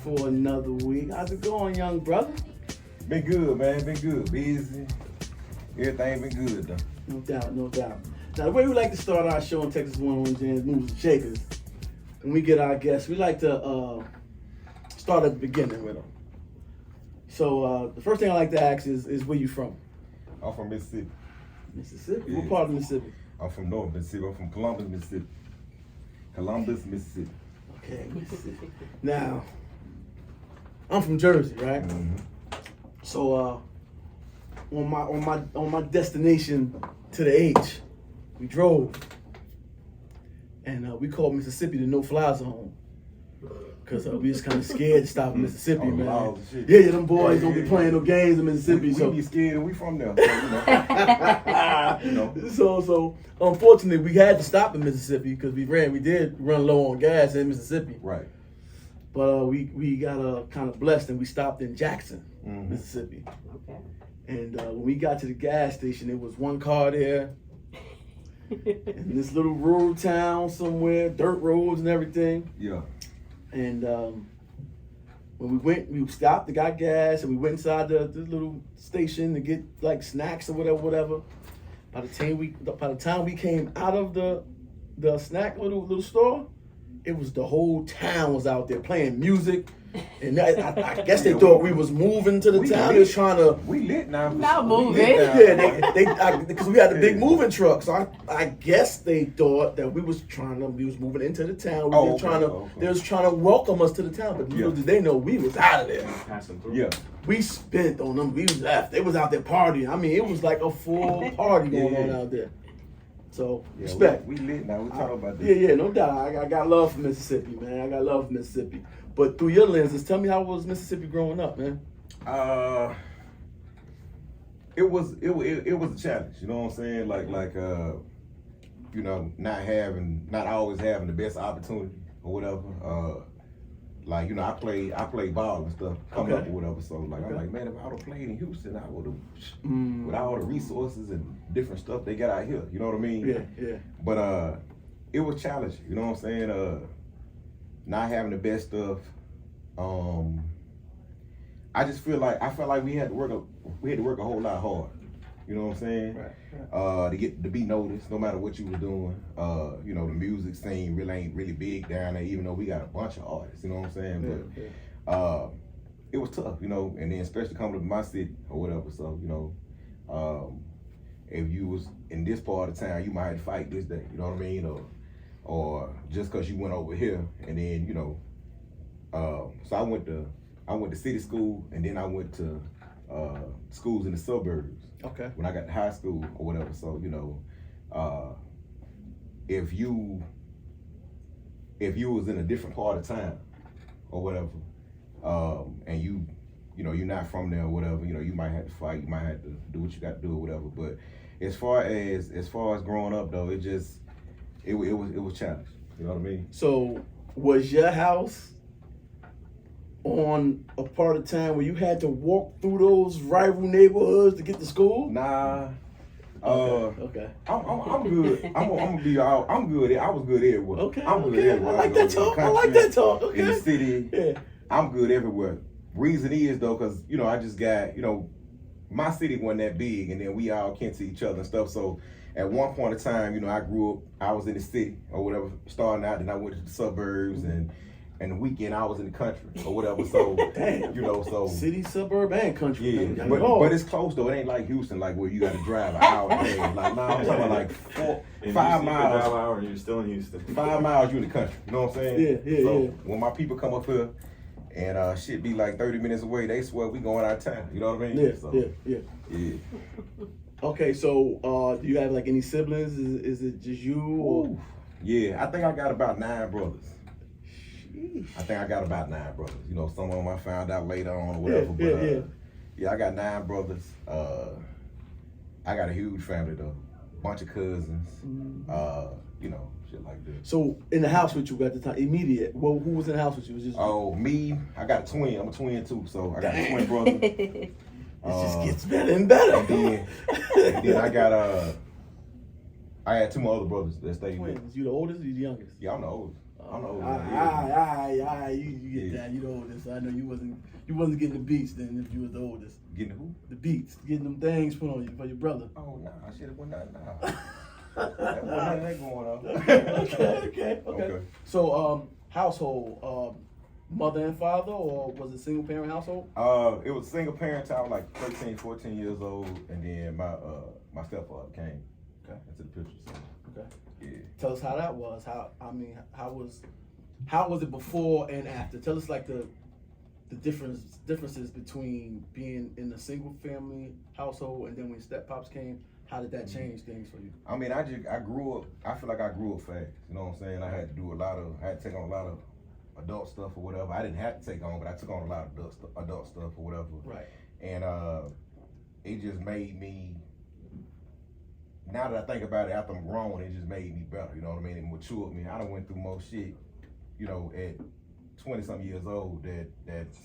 for another week. How's it going, young brother? Been good, man. Been good. Busy. Everything been good, though. No doubt, no doubt. Now, the way we like to start our show in Texas 101 Jams, Movers and Shakers, when we get our guests, we like to start at the beginning with them. So the first thing I like to ask is where you from? I'm from Mississippi. Mississippi? Yeah. What part of Mississippi? I'm from North Mississippi. I'm from Columbus, Mississippi. Columbus, Mississippi. Okay, Mississippi. Now, I'm from Jersey, right? Mm-hmm. So on my destination to the H, we drove, and we called Mississippi the no-fly zone. Cause we was kind of scared to stop in Mississippi, man. Wow, shit. Yeah, them boys don't be playing no games in Mississippi. We be scared and we from there. So, you know. So unfortunately, we had to stop in Mississippi because we did run low on gas in Mississippi. Right. But we got kind of blessed and we stopped in Jackson, Mississippi. Okay. And when we got to the gas station, there was one car there. In this little rural town somewhere, dirt roads and everything. Yeah. And when we stopped and got gas, and we went inside the little station to get like snacks or whatever. By the time we came out of the snack little store, it was the whole town was out there playing music, and I guess they thought we was moving to the town. They was trying to. We lit now. Not moving. Yeah, because we had the big moving truck, so I guess they thought that we was moving into the town. They was trying to welcome us to the town, but little did they know we was out of there. Passing through. Yeah. We spent on them. We left. They was out there partying. I mean, it was like a full party going on out there. So respect. We lit now. We talking about this. Yeah, no doubt. I got love for Mississippi, man. I got love for Mississippi. But through your lenses, tell me how was Mississippi growing up, man? It was a challenge. You know what I'm saying? Like you know, not always having the best opportunity or whatever. Like, you know, I played ball and stuff coming up or whatever. So like I'm like, man, if I would have played in Houston, I would have with all the resources and different stuff they got out here. You know what I mean? Yeah. But it was challenging. You know what I'm saying? Not having the best stuff. I felt like we had to work a whole lot hard. You know what I'm saying? Right. To be noticed, no matter what you were doing. You know, the music scene really ain't really big down there, even though we got a bunch of artists. You know what I'm saying? But it was tough, you know, and then especially coming to my city or whatever. So you know, if you was in this part of town, you might have to fight this day. You know what I mean? Or just because you went over here, and then you know. So I went to city school, and then I went to schools in the suburbs. Okay. When I got to high school or whatever, so you know, if you was in a different part of town or whatever, and you know you're not from there or whatever, you know you might have to fight, you might have to do what you got to do or whatever. But as far as growing up though, it was challenging. You know what I mean? So was your house on a part of town where you had to walk through those rival neighborhoods to get to school? Nah. Okay. I'm good. I'm good. I was good everywhere. Okay. I'm good okay. everywhere. I like that talk. Okay. In the city. Yeah. I'm good everywhere. Reason is though, cause you know I just got, you know, my city wasn't that big, and then we all kin to each other and stuff. So at one point in time, you know, I was in the city or whatever, starting out, then I went to the suburbs and the weekend I was in the country or whatever. So damn, you know, so city, suburb, and country. Yeah, but it's close though. It ain't like Houston, like where you got to drive an hour. Like nah, I'm talking about like 5 miles. 5 hours, you're still in Houston. 5 miles, you in the country. You know what I'm saying? Yeah. So when my people come up here and shit be like 30 minutes away, they swear we going out of town. You know what I mean? Yeah. Okay, so do you have like any siblings? Is it just you? Or? Yeah, I think I got about 9 brothers. I think I got about 9 brothers. You know, some of them I found out later on or whatever. Yeah, I got 9 brothers. I got a huge family though. Bunch of cousins. You know, shit like that. So in the house with you at the time, immediate. Well, who was in the house with you? Was just me. I got a twin. I'm a twin too, so I got a twin brother. It just gets better and better. And then I got I had 2 more other brothers that stayed with me. Twins. You the oldest or you the youngest? Yeah, I'm the oldest. I'm the oldest. All right. You get that. You the oldest. I know you wasn't getting the beats then if you was the oldest. Getting who? The beats, getting them things put on you for your brother. Oh nah, I should have went out now. That wasn't that going on. Okay. So household, mother and father, or was it single parent household? It was single parent till I was like 13, 14 years old, and then my stepfather came into the picture. So. Okay. Yeah. Tell us how that was. How was it before and after? Tell us like the differences between being in a single family household and then when step pops came. How did that change things for you? I mean, I grew up. I feel like I grew up fast. You know what I'm saying? I had to take on a lot of adult stuff or whatever. I didn't have to take on, but I took on a lot of adult stuff or whatever. Right. And it just made me. Now that I think about it, after I'm grown, it just made me better. You know what I mean? It matured me. I done went through more shit. You know, at 20-something years old that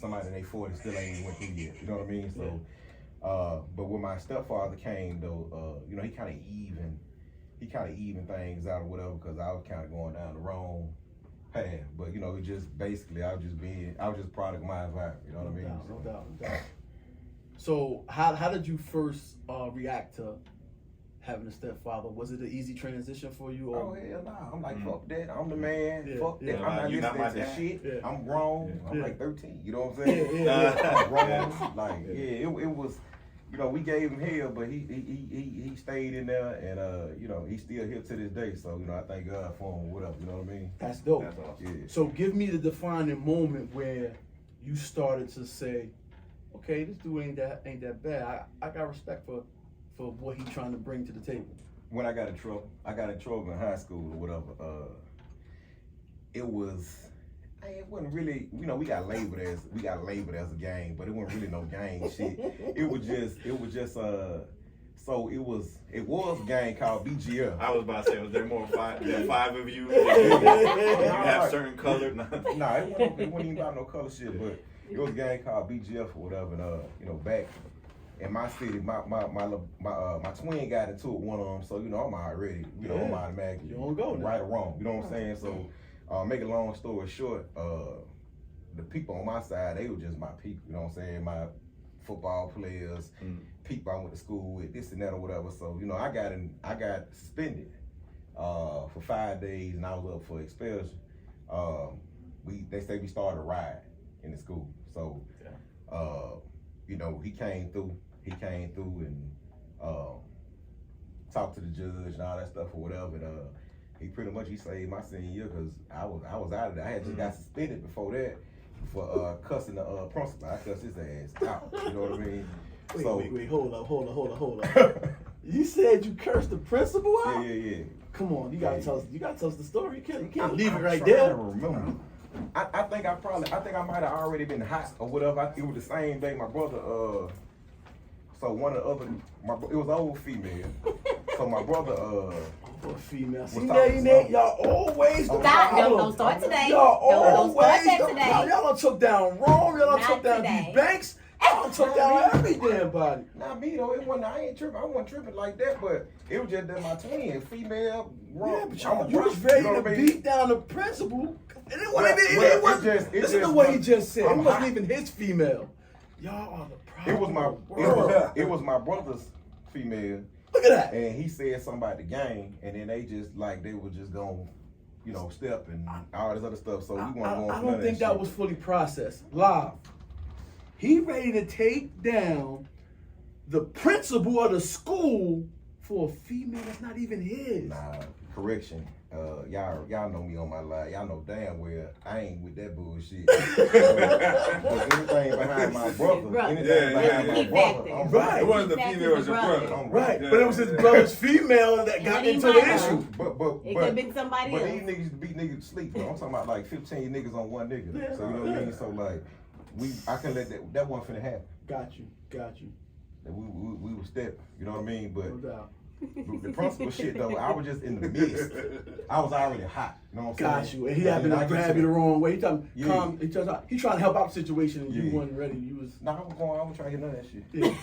somebody in their 40s still ain't even went through yet. You know what I mean? So. But when my stepfather came though, you know, he kind of evened things out or whatever, because I was kind of going down the wrong path. But you know, it just basically I was just product of my environment. You know what I mean? No doubt. So how did you first react to having a stepfather? Was it an easy transition for you? Or? Oh hell nah! I'm like fuck that. I'm the man. Yeah. Fuck that. I'm not listening to shit. Yeah. I'm grown. Yeah. I'm like 13. You know what I'm saying? Yeah. I'm grown. Like it was. You know, we gave him hell, but he stayed in there, and you know, he's still here to this day. So you know, I thank God for him. Whatever, you know what I mean? That's dope. That's awesome. Yeah. So give me the defining moment where you started to say, okay, this dude ain't that bad. I got respect for what he's trying to bring to the table. When I got in trouble in high school or whatever. It wasn't really, you know, we got labeled as a gang, but it wasn't really no gang shit. It was just so it was a gang called BGF. I was about to say, was there more than five of you? You have certain color? Nah, it wasn't even about no color shit, but it was a gang called BGF or whatever. And you know, back in my city, my twin got into it with one of them, so you know, I'm already, you know, I'm automatically You don't go now. right or wrong. You know what I'm saying? So. Make a long story short, the people on my side, they were just my people, you know what I'm saying? My football players, people I went to school with, this and that or whatever. So, you know, I got suspended for 5 days, and I was up for expulsion. They say we started a riot in the school. So, you know, he came through and talked to the judge and all that stuff or whatever. And, he pretty much saved my senior year, because I was out of there. I had just got suspended before that for cussing the principal. I cussed his ass out. You know what I mean? Wait, hold up. You said you cursed the principal out? Yeah. Come on, you gotta tell us the story. You can't leave it I'm right trying there. to remember. I think I might have already been hot or whatever. It was the same day my brother. So one of the other, it was an old female. So my brother. Female. See, Lady Nate, y'all always go Stop. Don't start today. Y'all Don't start always that go. today. Y'all done took down Rome. Y'all done Not took down today. DBANKZZTHECREATOR. Y'all done took down every damn body. Not me though. It wasn't. I ain't tripping. I wasn't tripping like that. But it was just that my twin, female. Yeah, but you was ready to beat down the principal. And it wasn't even. Listen to what he just said. It wasn't even his female. Y'all are the problem. It was my brother's female. Look at that. And he said something about the gang, and then they were just going, you know, step and all this other stuff. So we weren't going. I don't think that was fully processed. Live. He ready to take down the principal of the school for a female that's not even his. Nah, correction. Y'all know me on my live. Y'all know damn well I ain't with that bullshit. But anything behind my brother, I'm right. It wasn't the female, it was your brother. I'm Right, Yeah. but it was his brother's female that got into the issue. It could have been somebody But else. these niggas beat niggas to sleep. Though. I'm talking about like 15 niggas on one nigga. Yeah. So you know what I mean? So like, I can let that one finna happen. Got you. That we was stepping. You know what I mean? But No doubt. the principal shit though, I was just in the midst. I was already hot. You know what I'm saying? Got you. And he happened to grab you the wrong way. He trying Yeah. to help out the situation, and you Yeah. wasn't ready. You was. Nah, I was trying to hit none of that shit. Yeah.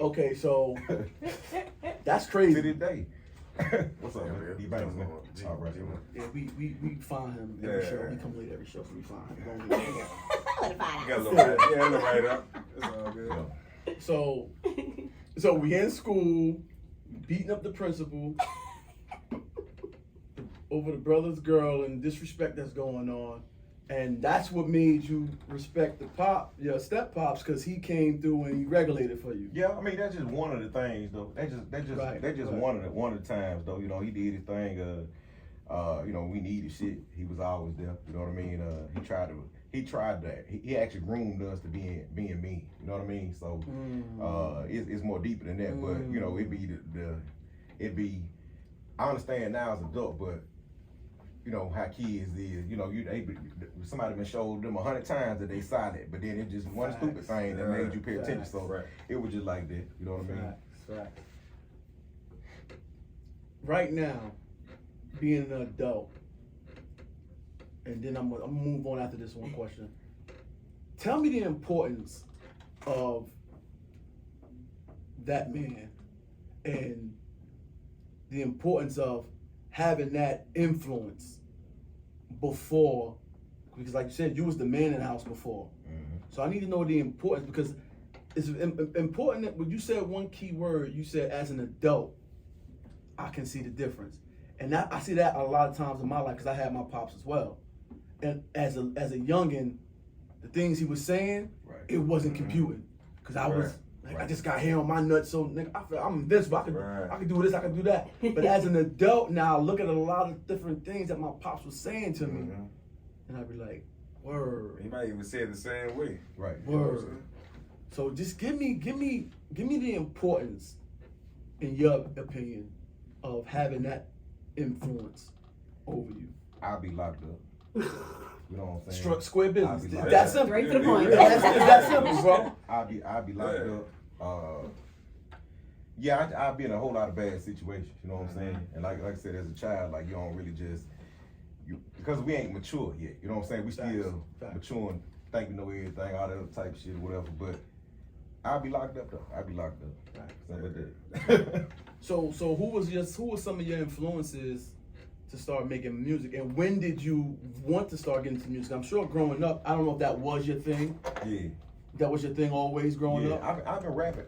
Okay, so that's crazy. To this day. What's up, Yeah, man? man. D-Banks, man. G- All right, G- man. Yeah, we find him every show. He come late every show, so we find him. Let it find Got a out. little right, yeah, a little right up. It's all good. So we in school, beating up the principal over the brother's girl and disrespect that's going on. And that's what made you respect your step pops, because he came through and he regulated for you. Yeah, I mean that's just one of the things though. That's just one of the times though. You know, he did his thing. You know, we needed shit. He was always there. You know what I mean? He tried that. He actually groomed us to being me. You know what I mean? So it's more deeper than that. But you know, it'd be. I understand now as an adult, but you know how kids is. You know, somebody been showed them 100 times that they saw that, but then it just one stupid thing that made you pay attention. So it was just like that. You know what I mean? Right. Right now, being an adult, and then I'm gonna move on after this one question. Tell me the importance of that man and the importance of having that influence before, because like you said, you was the man in the house before. So I need to know the importance, because it's important that when you said one key word, you said as an adult, I can see the difference. And I see that a lot of times in my life, because I had my pops as well. And as a youngin', the things he was saying, it wasn't computing. Because I was, I just got hair on my nuts, so nigga, I feel I'm invincible. I could do this, I could do that. But as an adult now, I look at a lot of different things that my pops was saying to me, and I'd be like, word. He might even say it the same way. Right. Word. So just give me the importance, in your opinion, of having that influence over you. I'll be locked up. You know what I'm saying? Square business. I'll be That's simple. Straight to the point. It's that simple, bro. I'll be locked up. Yeah, I'll be in a whole lot of bad situations. You know what I'm saying? And like I said, as a child, like you don't really just because we ain't mature yet. You know what I'm saying? We still maturing, think we know everything, all that other type of shit or whatever. But I'll be locked up though. I'll be locked up. Something like that. So who was some of your influences to start making music, and when did you want to start getting into music? I'm sure growing up, I don't know if that was your thing. Yeah. That was your thing always growing up? I've been rapping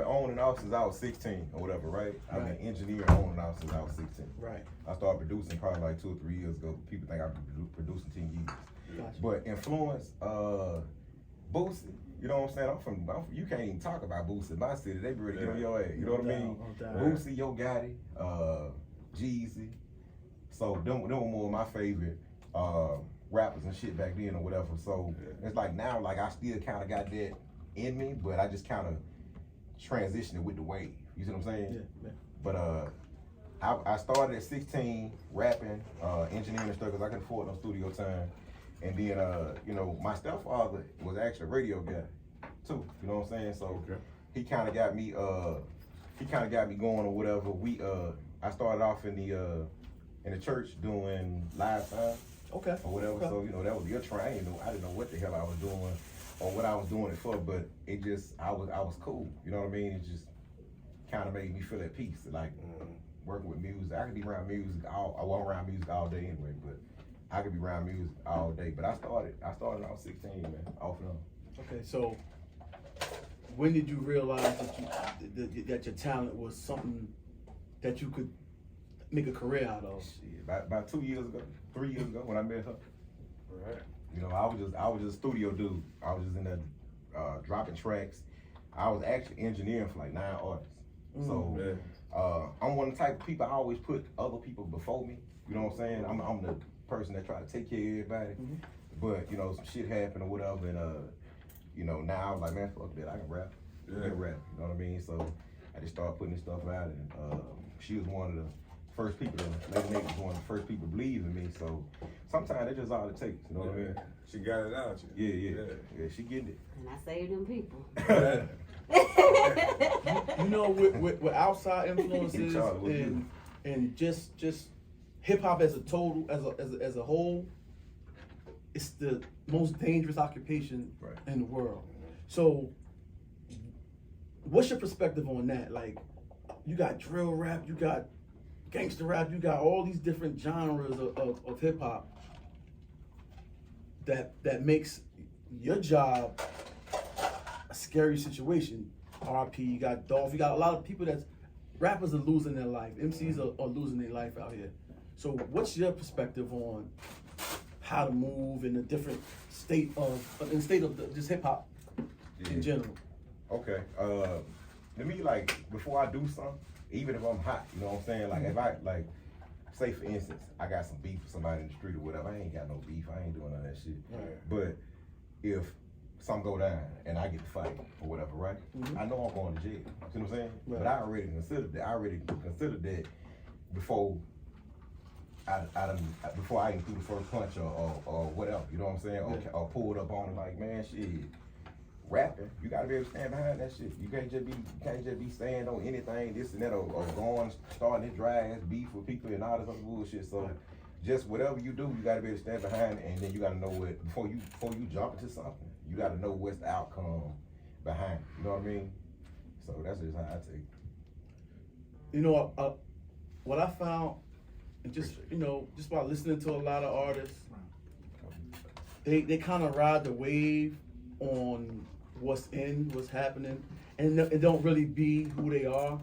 on and off since I was 16 or whatever, right? I've been engineering on and off since I was 16. Right. I started producing probably like 2 or 3 years ago. People think I've been producing 10 years. Gotcha. But influence, Boosie, you know what I'm saying? I'm from you can't even talk about Boosie in my city. They be ready to get on your ass. You know what I mean? Boosie, Yo Gotti, Jeezy. So them were more of my favorite rappers and shit back then or whatever. So it's like now, like I still kind of got that in me, but I just kind of transitioned it with the wave. You see what I'm saying? Yeah. But I started at 16 rapping, engineering stuff because I couldn't afford no studio time. And then you know, my stepfather was actually a radio guy too. You know what I'm saying? So he kind of got me going or whatever. I started off in the church doing live time. Okay. Or whatever. Okay. So, you know, that was your try. I didn't know what the hell I was doing or what I was doing it for, but it just I was cool. You know what I mean? It just kind of made me feel at peace. Like working with music. I could be around music I wasn't around music all day anyway, but I could be around music all day. But I started when I was 16, man, off and on. Okay, so when did you realize that your talent was something that you could make a career out of? Shit, about 2 years ago, 3 years ago when I met her. Right. You know, I was just a studio dude. I was just in there dropping tracks. I was actually engineering for like 9 artists. So I'm one of the type of people I always put other people before me. You know what I'm saying? I'm the person that try to take care of everybody. But you know, some shit happened or whatever, and you know, now I was like, man, fuck that, I can rap. I can rap. You know what I mean? So I just started putting this stuff out, and she was one of the first people. Lady Nate was one of the first people to believe in me. So sometimes that's just all it takes. You know what I mean? She got it out. Yeah, she getting it. And I saved them people. You know, with outside influences and just hip hop as a total, as a whole, it's the most dangerous occupation in the world. So, what's your perspective on that? Like, you got drill rap, you got gangster rap, you got all these different genres of hip hop that makes your job a scary situation. RP, you got Dolph, you got a lot of people rappers are losing their life. MCs are losing their life out here. So what's your perspective on how to move in a different state of just hip hop in general? Okay. To me, like, before I do something, even if I'm hot, you know what I'm saying? Like, if I, like, say for instance, I got some beef with somebody in the street or whatever, I ain't got no beef, I ain't doing none of that shit. Right. But if something go down and I get to fight or whatever, right? I know I'm going to jail. You know what I'm saying? Right. But I already considered that before before I even threw the first punch or whatever. You know what I'm saying? Or pulled up on it like, man, shit. Rapping, you gotta be able to stand behind that shit. You can't just be saying on anything, this and that, or starting this dry ass beef with people and all this other bullshit. So just whatever you do, you gotta be able to stand behind it, and then you gotta know what before you jump into something, you gotta know what's the outcome behind it. You know what I mean? So that's just how I take it. You know, what I found, and just by listening to a lot of artists, they kind of ride the wave on what's happening, and it don't really be who they are.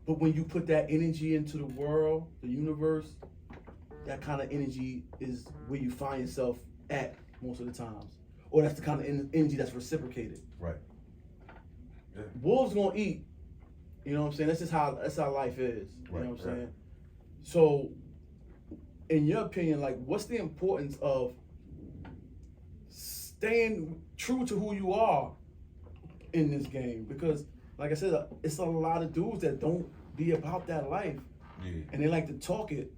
But when you put that energy into the world, the universe, that kind of energy is where you find yourself at most of the times. Or that's the kind of energy that's reciprocated. Right. Yeah. Wolves gonna eat. You know what I'm saying? That's how life is. You know what I'm saying? So, in your opinion, like, what's the importance of staying true to who you are in this game? Because, like I said, it's a lot of dudes that don't be about that life, and they like to talk it,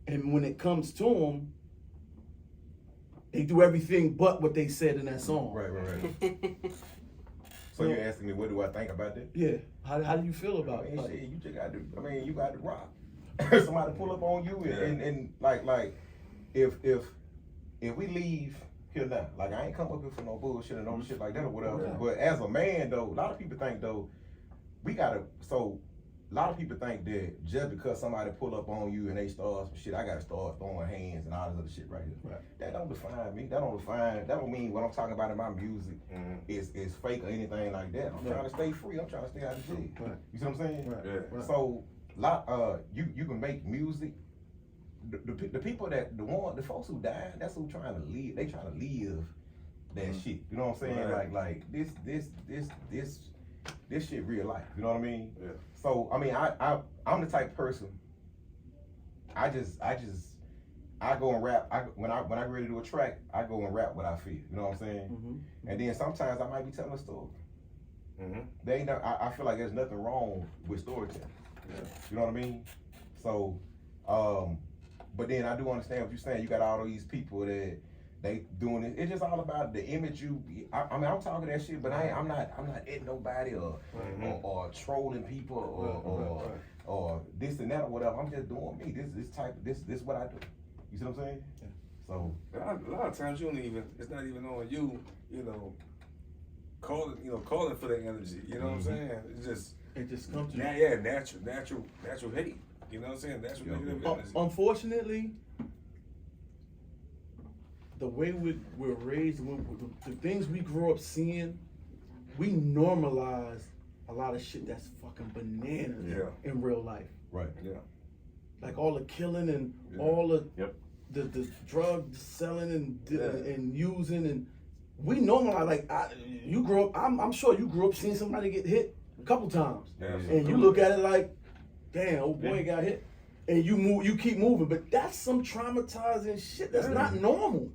and when it comes to them, they do everything but what they said in that song. Right. So you're asking me, what do I think about that? Yeah. How do you feel about it? Shit, you just got to. I mean, you got to rock. Somebody pull up on you, and like if we leave here now, like, I ain't come up here for no bullshit and no shit like that or whatever. Yeah. But as a man though, a lot of people think though, a lot of people think that just because somebody pull up on you and they start some shit, I gotta start throwing hands and all this other shit right here. Right. That don't define me. That don't mean what I'm talking about in my music is fake or anything like that. I'm trying to stay free. I'm trying to stay out of jail. Right. You see what I'm saying? Right. Yeah. Right. So you can make music. The people the folks who died, that's who trying to live. They trying to live that shit. You know what I'm saying? Right. Like this shit real life. You know what I mean? Yeah. So I mean, I'm the type of person. I go and rap. When I get ready to do a track, I go and rap what I feel. You know what I'm saying? Mm-hmm. And then sometimes I might be telling a story. Mm-hmm. I feel like there's nothing wrong with storytelling. Yeah. You know what I mean? So, but then I do understand what you're saying. You got all these people that they doing it. It's just all about the image I mean, I'm talking that shit, but I'm not at nobody or trolling people or this and that or whatever. I'm just doing me. This what I do. You see what I'm saying? Yeah. So a lot of times it's not even on you. You know, calling for the energy. You know what I'm saying? It just comes to natural hate. You know what I'm saying? Natural negative energy. Unfortunately, the way we're raised, the things we grew up seeing, we normalize a lot of shit that's fucking bananas in real life. Right. Yeah. Like all the killing and all the drug selling and using, and we normalize. Like you grew up. I'm sure you grew up seeing somebody get hit a couple times, and you look at it like, damn, old boy got hit, and you keep moving. But that's some traumatizing shit. That's not normal.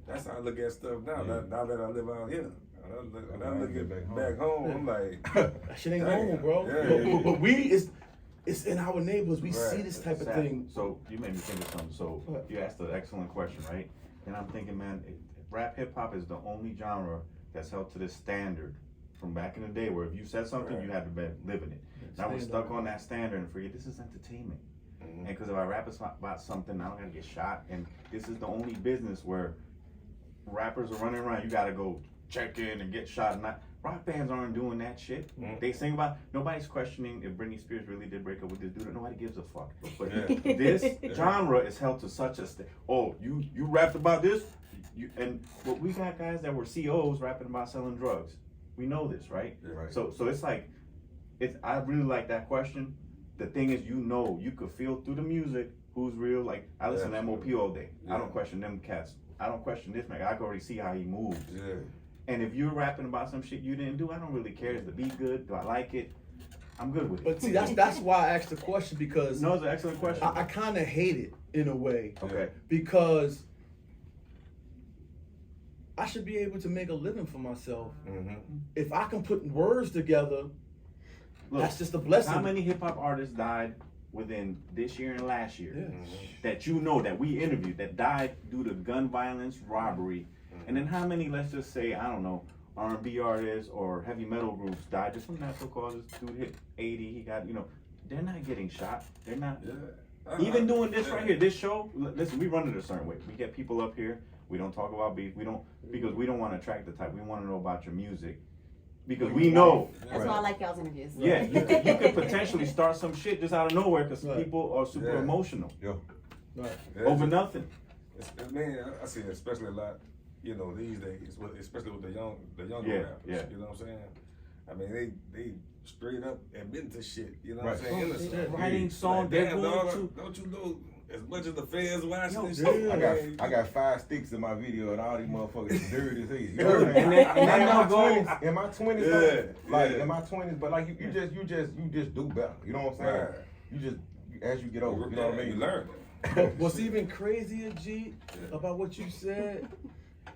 That's how I look at stuff now. Yeah. Now that I live out here, when I look at back home, I'm like, that shit ain't normal, bro. Yeah. But it's in our neighborhoods. We see this type of thing. So you made me think of something. So you asked an excellent question, right? And I'm thinking, man, rap hip hop is the only genre that's held to this standard from back in the day, where if you said something, you had to be living it. And I was stuck on that standard and forget this is entertainment. And because if I rap about something, I don't gotta get shot. And this is the only business where rappers are running around. You gotta go check in and get shot. And rock bands aren't doing that shit. They sing about, nobody's questioning if Britney Spears really did break up with this dude. Nobody gives a fuck. But this genre is held to such a oh, you rapped about this? But we got guys that were COs rapping about selling drugs. We know this, right? Yeah, right. So it's like, I really like that question. The thing is, you could feel through the music who's real. Like, I listen to M.O.P. all day. I don't question them cats. I don't question this man. I can already see how he moves. Yeah. And if you're rapping about some shit you didn't do, I don't really care. Is the beat good? Do I like it? I'm good with it. But see, that's why I asked the question, because No, it's an excellent question. I kind of hate it in a way. Okay. Because I should be able to make a living for myself. If I can put words together, Look, that's just a blessing. how many hip hop artists died within this year and last year that that we interviewed that died due to gun violence, robbery, and then how many, let's just say, I don't know, R&B artists or heavy metal groups died just from natural causes? Dude hit 80, he got, they're not getting shot. They're not. Even doing this right here, this show, listen, we run it a certain way. We get people up here. We don't talk about beef. Because we don't want to attract the type. We want to know about your music. Because we know. That's why I like y'all's interviews. Yeah, you could potentially start some shit just out of nowhere because people are super emotional over nothing. Man, I see it especially a lot, these days, especially with the younger rappers. Yeah. You know what I'm saying? I mean, they straight up admitting to shit. You know what I'm saying? Innocent. Writing songs, Like, they're damn, going dog, to. don't you know? As much as the fans watching this yeah. shit, I got 5 sticks in my video, and all these motherfuckers dirty as hell. You know Dirty. what I'm And saying? then they'll go. In my 20s, in my 20s, but like you just do better. You know what I'm saying? Right. You just as you get older, you know what I mean? You learn. But what's even crazier, G, about what you said,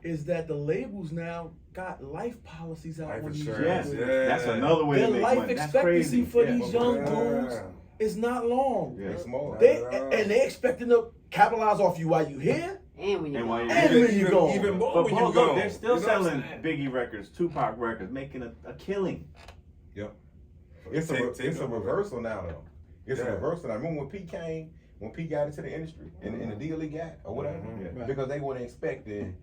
is that the labels now got life policies out Life on these insurance, young yeah. dudes. That's another way Their to make life money. That's expectancy crazy. for these young dudes Yeah. is not long. Yeah. They small. They expecting to capitalize off you while you here And when you And while go. you- and when you go. Even more But when Paul, you go. look, they're still You know what I'm selling saying? Biggie records, Tupac records, making a killing. Yep. It's a reversal now though. It's a reversal now. Remember when P got into the industry and the deal he got or whatever? Right. Because they weren't expecting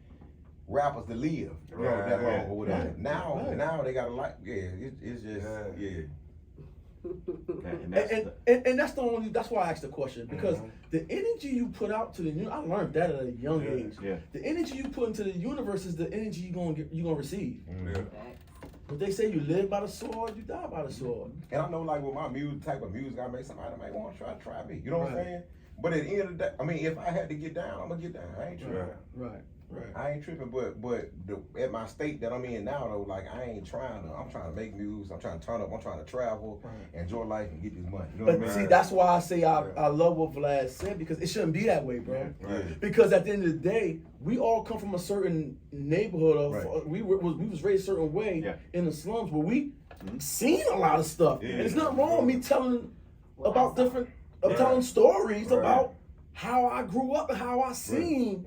rappers to live that long or whatever. Right. Now they got a lot. Yeah, it's just And that's why I asked the question, because the energy you put out to the I learned that at a young age. Yeah. The energy you put into the universe is the energy you're gonna receive. Yeah. But they say you live by the sword, you die by the sword. And I know, like, with my type of music I make, somebody might want to try me. You know what I'm Right. saying? But at the end of the day, I mean, if I had to get down, I'm gonna get down. I ain't tripping. Right. I ain't tripping. But at my state that I'm in now, though, like, I ain't trying to. I'm trying to make music. I'm trying to turn up. I'm trying to travel, enjoy life, and get this money. You know what I But mean? see, that's why I say I love what Vlad said, because it shouldn't be that way, bro. Right. Because at the end of the day, we all come from a certain neighborhood of Right. we was raised a certain way Yeah. in the slums where we seen a lot of stuff. Yeah. And it's nothing wrong with me telling about different Right. telling stories Right. about how I grew up and how I seen.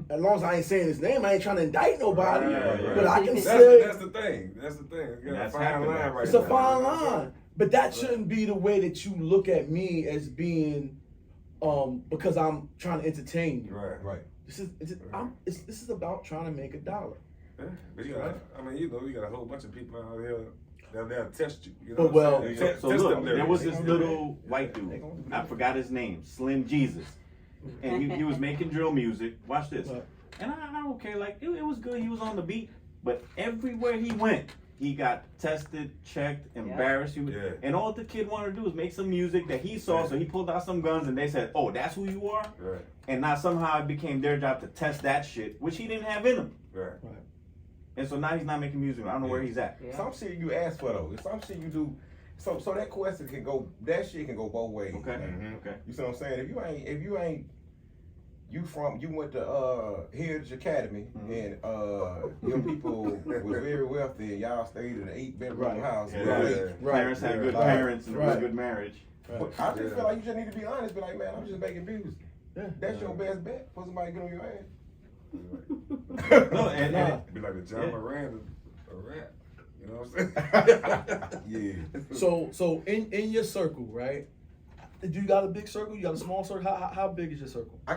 As long as I ain't saying his name, I ain't trying to indict nobody. Right. But I can That's say the thing. That's the thing. You got a That's fine happening. line right it's a there. fine line. But that shouldn't be the way that you look at me as being because I'm trying to entertain you. Right. This is about trying to make $1. Yeah. But you got, you got a whole bunch of people out here they'll test you. You know But what I'm well- saying? So Test look, them there lyrics. was this little white dude. I forgot his name, Slim Jesus, and he was making drill music. Watch this. Right. And I don't care, like it was good. He was on the beat, but everywhere he went, he got tested, checked, embarrassed. Yeah. And all the kid wanted to do was make some music that he saw. So he pulled out some guns, and they said, "Oh, that's who you are." Right. And now somehow it became their job to test that shit, which he didn't have in him. Right. And so now he's not making music. I don't know where he's at. Yeah. Some shit you ask for though. Some shit you do. So that question can go. That shit can go both ways. Okay. man. Okay. You see what I'm saying? If you ain't. You went to Heritage Academy and your people was very wealthy and y'all stayed in an 8-bedroom house. Yeah. with Right. Parents had good Right. parents and it was a Right. good marriage. But I just feel like you just need to be honest. Be like, man, I'm just making music. Yeah. That's your best bet for somebody to get on your ass. No, and Be like a John Moran, a rap. You know what I'm saying? Yeah. So in your circle, right? Do you got a big circle? You got a small circle? How big is your circle? I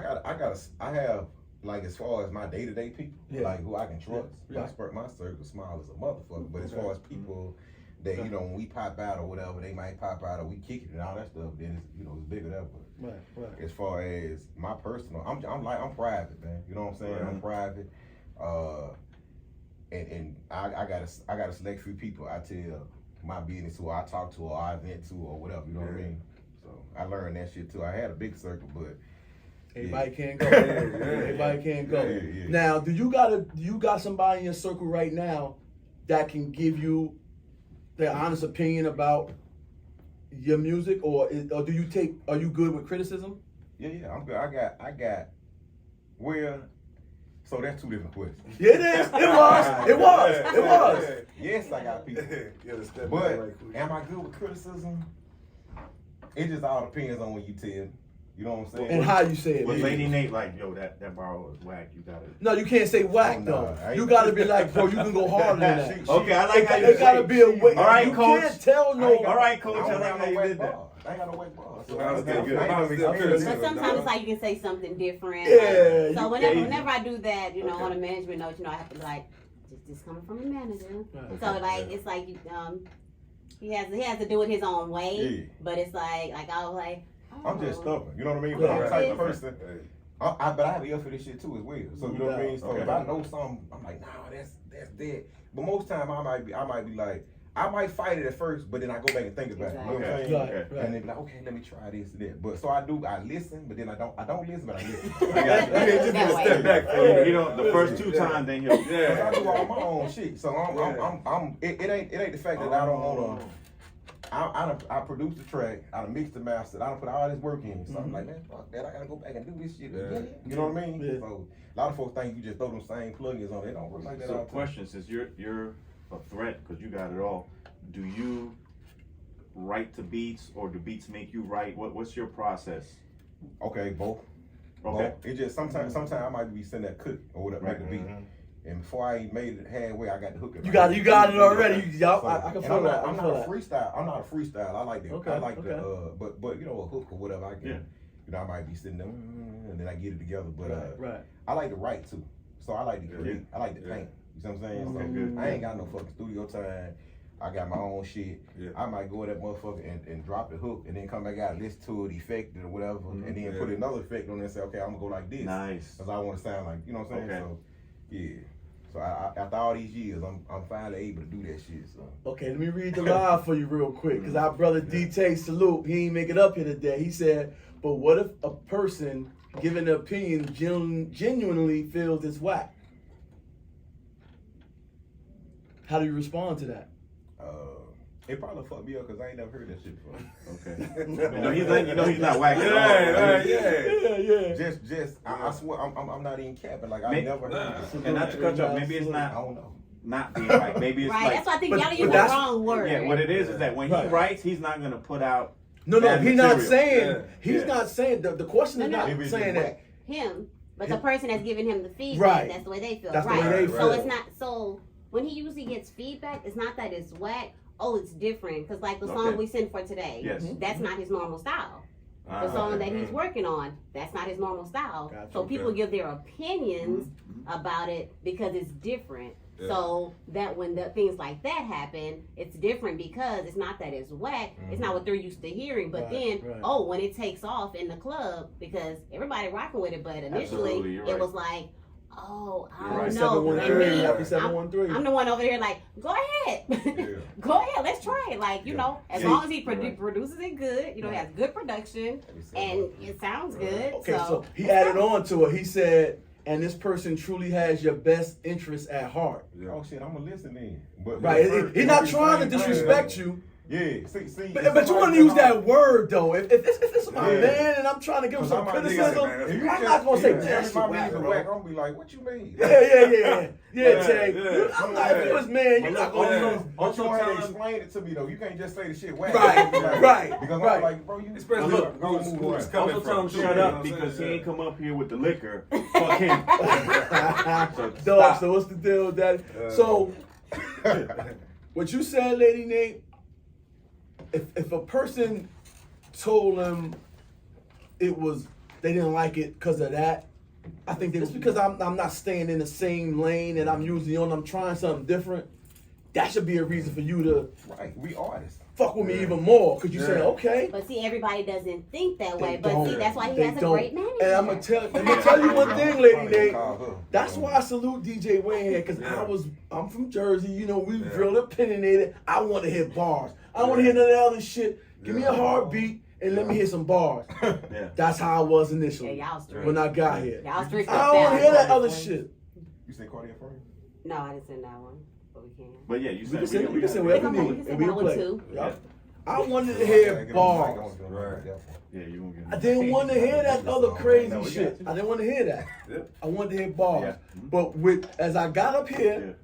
have like as far as my day-to-day people, like who I can trust, my circle smile is a motherfucker. But as far as people that, you know, when we pop out or whatever, they might pop out or we kick it and all that stuff, then it's, you know, it's bigger than ever. Right. As far as my personal, I'm private, man. You know what I'm saying? I'm private. And I got a select few people I tell my business who I talk to or I vent to or whatever, you know what I mean? So I learned that shit too. I had a big circle, but everybody can't go. Everybody can't go. Now, do you got somebody in your circle right now that can give you their honest opinion about your music, or do you are you good with criticism? Yeah, I'm good. I got well, so that's two different questions. Yeah, it is. It was. Yes, I got people. But am I good with criticism? It just all depends on when you tell. You know what I'm saying? And how you say it. With Lady Nate, like, yo, that bar was whack. You gotta. No, you can't say whack though. You gotta be like, bro, you can go harder than that. Okay, I like how you It gotta be a way. All right, you coach. Can't tell no. All right, coach. I like how you did that. I ain't got no wet bars. But sometimes it's like you can say something different. Yeah. So whenever I do that, you know, on a management note, you know, I have to be like, this coming from a manager. So like it's like he has to do it his own way. But it's like I was like. I'm just stubborn, you know what I mean? But I'm the type of person, but I have ear for this shit too as well. So you know what I mean? So if I know something, I'm like, nah, that's dead. But most time I might be like, I might fight it at first, but then I go back and think about it. You know what I'm saying? Right. And they be like, okay, let me try this and that. But so I listen, but then I don't listen, but I listen. Just need to step back. You know, the first two times, then he'll. I do all my own shit. So it ain't the fact that I don't want to. I produced the track, I done mixed the master, I done put all this work in. So I'm like, man, fuck that, I gotta go back and do this shit again. You know what I mean? Yeah. So a lot of folks think you just throw them same plugins on. They don't work like that. So question, since you're a threat because you got it all, do you write to beats or do beats make you write? What's your process? Okay, both. Okay. Both. It just sometimes I might be sitting there cook or whatever, make the beat. And before I even made it halfway, I got the hook. You got it already. I can feel that. I'm not a freestyle. I'm not a freestyle. I like the but you know, a hook or whatever. I can, you know, I might be sitting there and then I get it together. But I like to write too. So I like to create. I like to paint. You see what I'm saying? So I ain't got no fucking studio time. I got my own shit. I might go in that motherfucker and drop the hook and then come back out and listen to it, effect it or whatever, and then put another effect on it and say, okay, I'm gonna go like this. Nice. Because I want to sound like, you know what I'm saying? So yeah. So after all these years, I'm finally able to do that shit. So okay, let me read the line for you real quick, because our brother D-Tay, salute, he ain't make it up here today. He said, but what if a person giving an opinion genuinely feels it's whack? How do you respond to that? It probably fucked me up because I ain't never heard that shit before. Okay. He's not whack at all. Just I swear I'm not even capping. Like I never heard that. And not to cut you off, maybe it's not. I don't know. Not being right. Maybe it's like. That's why I think y'all use the wrong word. Yeah, what it is that when he writes, he's not gonna put out. No, he's not saying. He's not saying. The question is not saying that. Him, but the person that's giving him the feedback, that's the way they feel. That's the way they feel. So it's not. So when he usually gets feedback, it's not that it's whack. Oh, it's different. Because like the song we sent for today, that's not his normal style. The song that he's working on, that's not his normal style. Gotcha, so people give their opinions about it because it's different. Yeah. So that when things like that happen, it's different because it's not that it's whack. It's not what they're used to hearing. But when it takes off in the club, because everybody rocking with it, but initially it was like, oh, I don't know. And me, I'm the one over here like, go ahead. Go ahead, let's try it. Like, you know, as long as he produces it good, you know, he has good production and it sounds good. Okay, so he added on to it. He said, and this person truly has your best interest at heart. Oh shit, I'm gonna listen then. But he's not trying to disrespect you. Yeah, see, but you want to use that word though. If it's my man and I'm trying to give him some criticism, I'm not gonna say that shit. I'm gonna be like, what you mean? Yeah, Tay. I'm not. If it was man, you're not gonna. But you don't have to explain it to me though. You can't just say the shit whack. Right. Because I'm like, bro, you especially who's coming also from. tell him shut up because he ain't come up here with the liquor. Fuck him. Dog. So what's the deal with that? So what you said, Lady Nate. If a person told them they didn't like it because of that, I think that it's because I'm not staying in the same lane that I'm usually on. I'm trying something different. That should be a reason for you to we artists. fuck with me even more, because you say, okay. But see, everybody doesn't think that way. They But don't. see, that's why he They has a don't. great manager. And I'm gonna tell you one thing, Lady Nate. Call her. That's why I salute DJ Waynehead, because I'm from Jersey. You know, we real opinionated. I want to hear bars. I don't want to hear none of that other shit. Give me a hard beat and let me hear some bars. That's how I was initially Yeah, y'all straight. when I got here. Y'all strict I don't want to hear that other Flames. shit. You say Cardi and Frame? No, I didn't send that one, but we can. But yeah, you We said can say, we can say we whatever we we can need, say and we'll that one play. too. Yup. I wanted to hear bars. Yeah, you won't get. I didn't want to hear that other crazy No, we shit. got I didn't want to hear that. Yeah. I wanted to hear bars. Yeah. But as I got up here,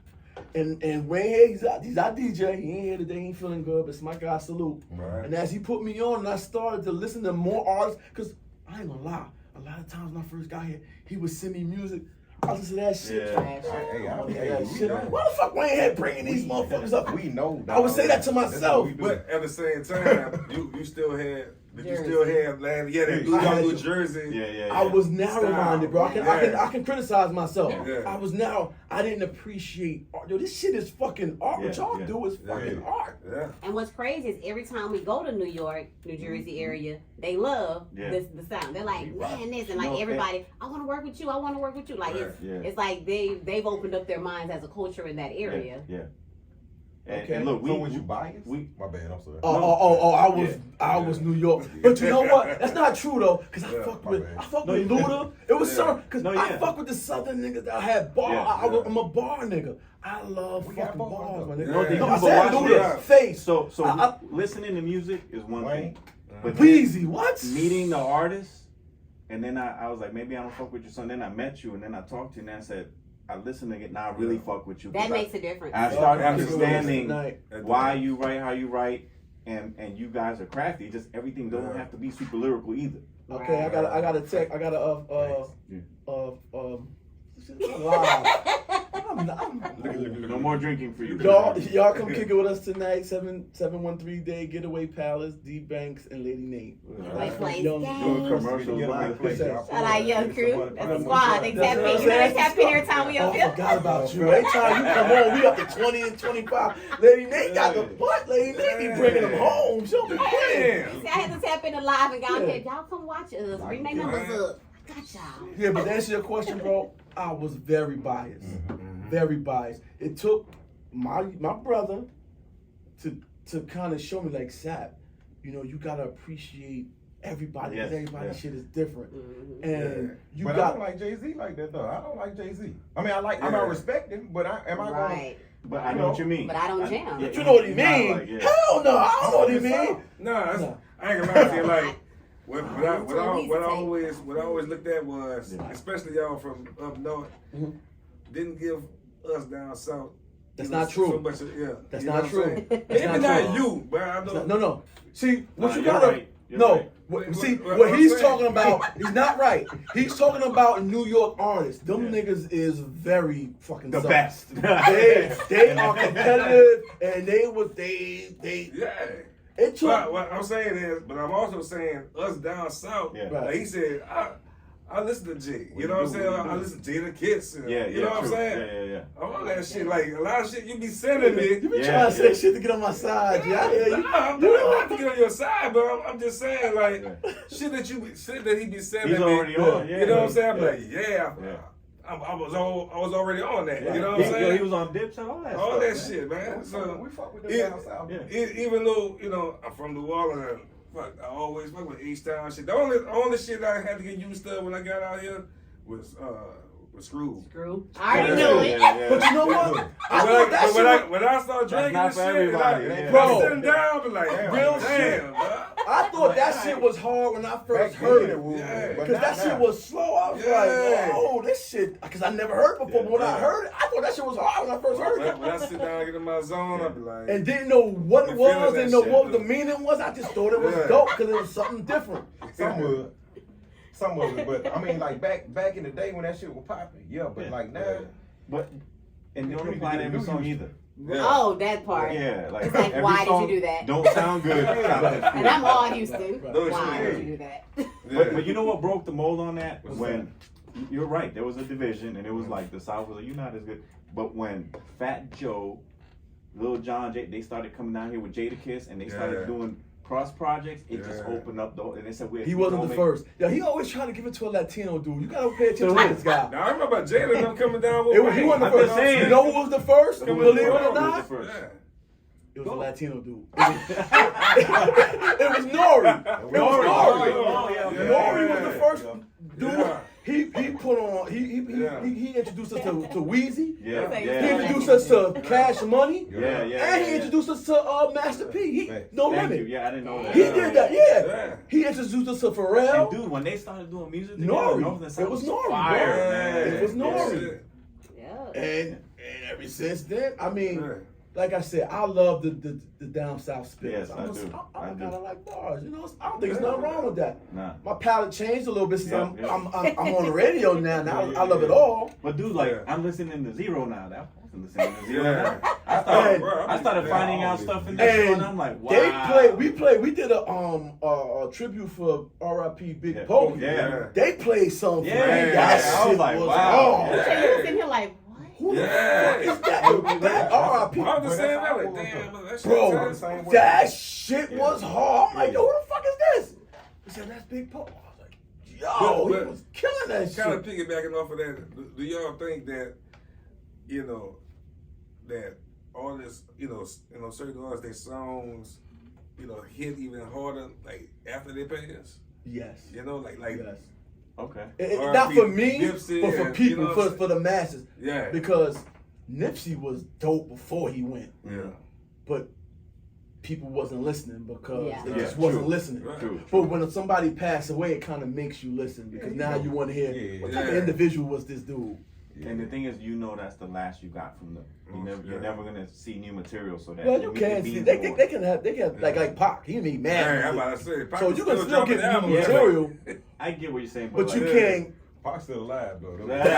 and Waynehead, he's our DJ. He ain't here today. He ain't feeling good, but it's my guy. Salute. Right. And as he put me on, and I started to listen to more artists, because I ain't gonna lie, a lot of times when I first got here, he would send me music. I listen to that shit. Yeah. Hey, I wanna hear hey, that we shit. know. Why the fuck Waynehead bringing these motherfuckers up? We know. I would say that to That's myself, what we do. But at the same time, you still had. Did you Jersey. still have that New I York, had- New Jersey? Yeah. I was narrow-minded, bro. I can criticize myself. Yeah. I was narrow. I didn't appreciate art. Yo, this shit is fucking art. What Yeah, y'all yeah. do is fucking art. Yeah. And what's crazy is every time we go to New York, New Jersey area, they love Yeah. the sound. They're like, man, this, and like No, everybody, I want to work with you. I want to work with you. Like it's like they've opened up their minds as a culture in that area. Yeah. And, Okay. and look, So was you biased? we My bad. I'm sorry. I was New York. But you know what? That's not true though, cause I fucked with Luda. It was some, cause I fuck with the Southern niggas that had bar. I'm a bar nigga. I love fucking bars, my nigga. No, they do, I but said watch Luda, this. face. So I- listening to music is one thing, but Weezy, what? meeting the artist, and then I was like, maybe I don't fuck with your son. Then I met you, and then I talked to you, and then I said, I listened to it, now I really fuck with you. That 'cause makes a difference. I started Absolutely. understanding why you write how you write, and you guys are crafty. Just everything don't have to be super lyrical either. Okay, I got a text. I got No more drinking for you. Y'all come kick it with us tonight. 713 Day Getaway Palace, D-Banks, and Lady Nate. Right place, Young gang. Commercials. Shout out Young Crew. That's the squad. They That's tap what in. I'm You know they saying. tap in every time we Oh, up I here. forgot about you. Every time you come on, we up to 20 and 25. Lady Nate got the butt. Lady Nate be bringing them home. She'll be playing. See, I had to tap in the live and got here. Y'all come watch us. Bring their numbers up. I got y'all. Yeah, but to answer your question, bro, I was very biased. Very biased. It took my brother to kind of show me, like, Sap, you know, you gotta appreciate everybody, because everybody's shit is different. And you but got I don't like Jay-Z like that though. I don't like Jay-Z. I mean, I respect him, but am I Right. But I know what you mean. But I don't jam. But you know what he mean? Hell no, I don't know what he mean. No, I ain't gonna lie to you. Like, what I always looked at was, especially y'all from up north, didn't give us down south. That's not true. So much, That's you know not what I'm true. saying? That's Maybe not not true. you, but I know. No. See, what you you're gotta. right. You're No, right. what he's talking about, he's not right. He's talking about New York artists. Them niggas is very fucking The suck. best. They are competitive, and they. Yeah. It took. But what I'm saying is, but I'm also saying us down south. Yeah. Like he said, I listen to G. You know what I'm saying? I listen to the Kids. You know what I'm saying? Yeah. All that shit, like a lot of shit you be sending me. You be trying to say shit to get on my side, yeah. I'm not to get on your side, but I'm just saying, like, shit that he be sending He's me. already on. You know what I'm saying? I'm like, I was already on that. You know what I'm saying? He was on Dipset, all that stuff, shit, man. So we fuck with them down south. even though I'm from New Orleans, fuck, I always fuck with H-Town shit. The only shit I had to get used to when I got out here was Screw. I already knew it. But you know what? When I started drinking not this for shit, everybody, and bro. I'm sitting down, but like, Real damn, bro. I thought that shit was hard when I first heard it. Because that shit was slow. I was like, oh, this shit. Because I never heard it before. But when I heard it, I thought that shit was hard when I first heard it. When I sit down and get in my zone, I be like, And didn't know what it You was, feeling didn't that know shit, what the though. meaning was. I just thought it was dope because it was something different. Some of it, but I mean, like back in the day when that shit was popping, but like now, and you don't apply to every song either. Oh, that part. Yeah, like It's like, every why did song you do that? Don't sound good. And I'm all Houston. No, Why shit. did you do that? But you know what broke the mold on that was when you're right. There was a division, and it was like the South was like, you're not as good. But when Fat Joe, Lil Jon, they started coming down here with Jadakiss, and they started doing cross projects, it just opened up the. And they said he wasn't the first. Yeah, he always trying to give it to a Latino dude. You gotta pay attention to this guy. Now I remember Jada and them coming down with He wasn't the first. You know who was the first? Believe it or not, it was a Latino dude. It was Nori. Nori was the first dude. He put on. He introduced us to Weezy. He introduced us to Cash Money. And he introduced us to Master P. No Limit. Yeah, I didn't know that. He did that. Yeah. He introduced us to Pharrell. And dude, when they started doing music together, Nori. It was Nori. Fire, it was Nori. Yeah. And ever since then, I mean. Like I said, I love the down south spirits. Yes, I do. I kind of like bars. You know, I don't think there's nothing wrong with that. Nah. My palate changed a little bit since I'm on the radio now. I love it all. But dude, like I'm listening to Zero now. I wasn't listening to Zero now. I started finding out stuff in this show, and I'm like, wow. We did a tribute for R.I.P. Big Pokey. They played something. I was like, wow. You sitting here like. That R.I.P. I'm the same way. Like, damn, that shit bro, that shit was hard. I'm like, yo, who the fuck is this? He said, that's Big Pope. I was like, yo, he was killing that shit. Kind of piggybacking off of that, do y'all think that, you know, that artists, you know, certain artists, their songs, you know, hit even harder, like, after they pass? Yes. You know, like yes. Okay. Not for me, Nipsey, but for people, you know for the masses. Yeah. Because Nipsey was dope before he went. Yeah. But people wasn't listening because they just true. wasn't listening. True. But when somebody passed away, it kind of makes you listen because now you want to hear what type of individual was this dude. And the thing is, you know, that's the last you got from them. You're never gonna see new material, so that. Well, you can see they can have like Pac. He made mad. I'm about to say, Pac so you can still get new album, material. I get what you're saying, but you can't. Pac's still alive though. I'm there,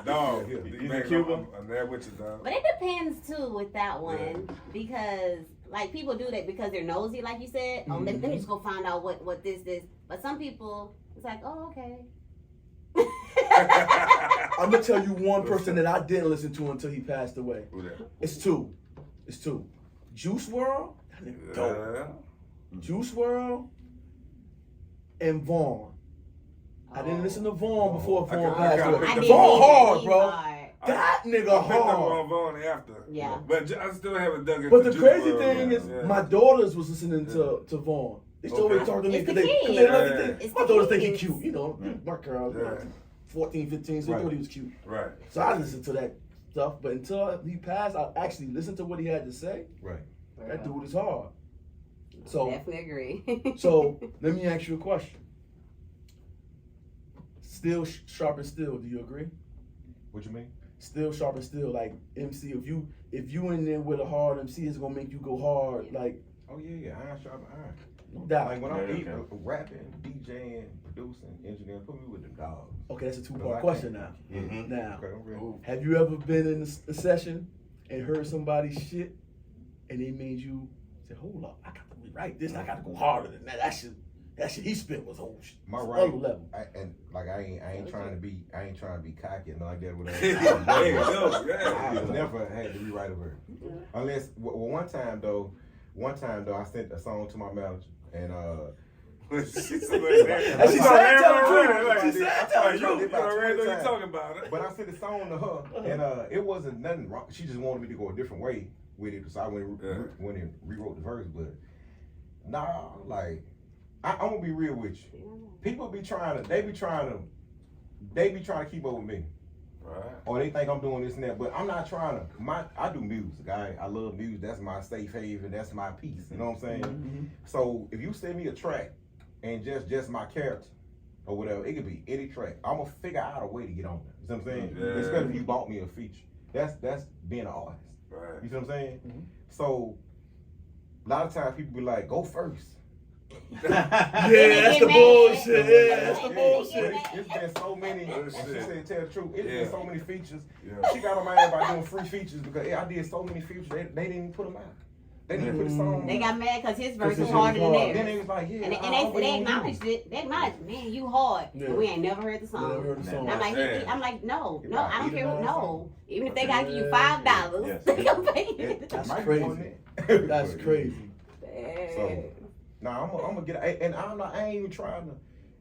dog. He's in Cuba. I'm there with you, dog. But it depends too with that one because like people do that because they're nosy, like you said. Oh, let me just go find out what this. But some people, it's like, oh, okay. I'm gonna tell you one person that I didn't listen to until he passed away. It's two. Juice WRLD, that nigga dope. Juice WRLD and Vaughn. I didn't listen to Vaughn before Vaughn passed away. Vaughn hard, bro. That nigga hard. I picked up on Vaughn after. Yeah. But I still haven't dug into But the Juice crazy WRLD, thing is, my daughters was listening to Vaughn. They still always talk to me because they love it. My daughters think he cute, you know. My girl, 14, 15, so they thought he was cute. Right. So I listened to that stuff, but until he passed, I actually listened to what he had to say. Right. That dude is hard. So definitely agree. So let me ask you a question. Still sharp and still, do you agree? What you mean? Still sharp and still, like MC. If you in there with a hard MC, it's gonna make you go hard. Like, oh yeah, iron sharp iron. No doubt. Like when I'm rapping, DJing, producing, engineering, put me with them dogs. Okay, that's a two-part question now. Now, okay, have you ever been in a session and heard somebody's shit, and they made you say, "Hold up, I got to rewrite this. I got to go harder than that. That shit he spit was whole shit. My other level." I ain't trying to be cocky and like that. I never had to rewrite a verse, unless one time though, I sent a song to my manager and she said, tell the truth. But I sent the song to her, and it wasn't nothing wrong. She just wanted me to go a different way with it, so I went and rewrote the verse. But nah, like I'm gonna be real with you. People be trying to keep up with me. Right. Or they think I'm doing this and that, but I'm not trying to. I do music. I love music. That's my safe haven. That's my peace. You know what I'm saying? Mm-hmm. So if you send me a track and just my character or whatever, it could be any track. I'm gonna figure out a way to get on there. You know what I'm saying? Yeah. Especially if you bought me a feature. That's being an artist. Right. You see what I'm saying? Mm-hmm. So a lot of times people be like, "Go first." That's the bullshit. Yeah, that's the bullshit. It's been so many. She said, "Tell the truth." It's been so many features. Yeah. She got on my ass by doing free features because I did so many features. They didn't even put them out. They didn't put the song. They got mad because his verse was his harder than was theirs. Then they was like, yeah. And they acknowledged it. They acknowledged, man, you hard. Yeah. And we ain't never heard the song. Never heard the song. And I'm like, Yeah. I'm like, no, You no, got I don't either care what, one no. song. Even if they gotta give you $5, Yes. they gonna pay It it. That's might be crazy. on that. That's But, crazy. So, nah, I'm gonna get, and I ain't even trying to,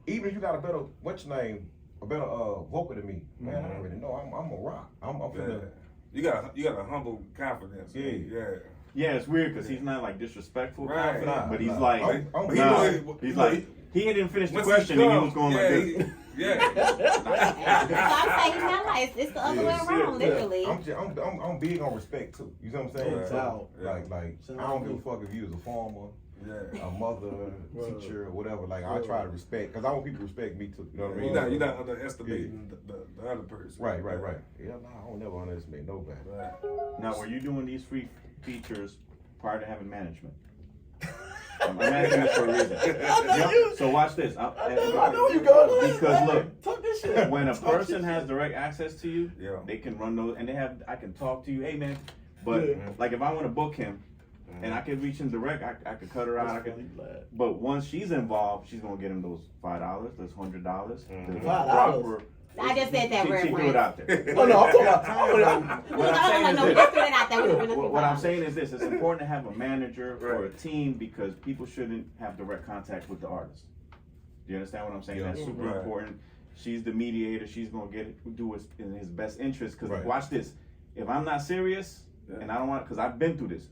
even if you got a better, what's your name, a better vocal than me, man, I already know I'm a rock. I'm finna. You got a humble confidence. Yeah. Yeah, it's weird because he's not like disrespectful, Right. confident, but he's Nah. like, I'm- nah, he's like, he didn't finish the question and he was going like this. Yeah. So I'm saying, he's not like, it's the other way around, literally. I'm big on respect too. You know what I'm saying? Right. So, Yeah. like I don't give a fuck if you was a farmer, Yeah. a mother, Right. teacher, or whatever. Like I try to respect, cause I want people to respect me too. You know what I mean? You're not underestimating the other person. Right. Yeah, no, I don't never underestimate nobody. Right. Now, were you doing these free features prior to having management? I'm asking this for a reason. Yep. So watch this. I know you go. Because look, talk this shit. when a Talk person this has shit. direct access to you, Yeah. they can run those, and I can talk to you, hey man. But Yeah. like if I want to book him, and I can reach him direct, I could cut her out. That's funny, lad. But once she's involved, she's gonna get him those $5, those $100. $5. I just said that She word threw it out there. Oh no, I'm talking about. What I'm saying is no, this. just threw it out there. We don't know What I'm saying is this: it's important to have a manager or a team because people shouldn't have direct contact with the artist. Do you understand what I'm saying? Yeah. That's super Right. important. She's the mediator. She's gonna do what's in his best interest. Because Right. watch this: if I'm not serious and I don't want, because I've been through this.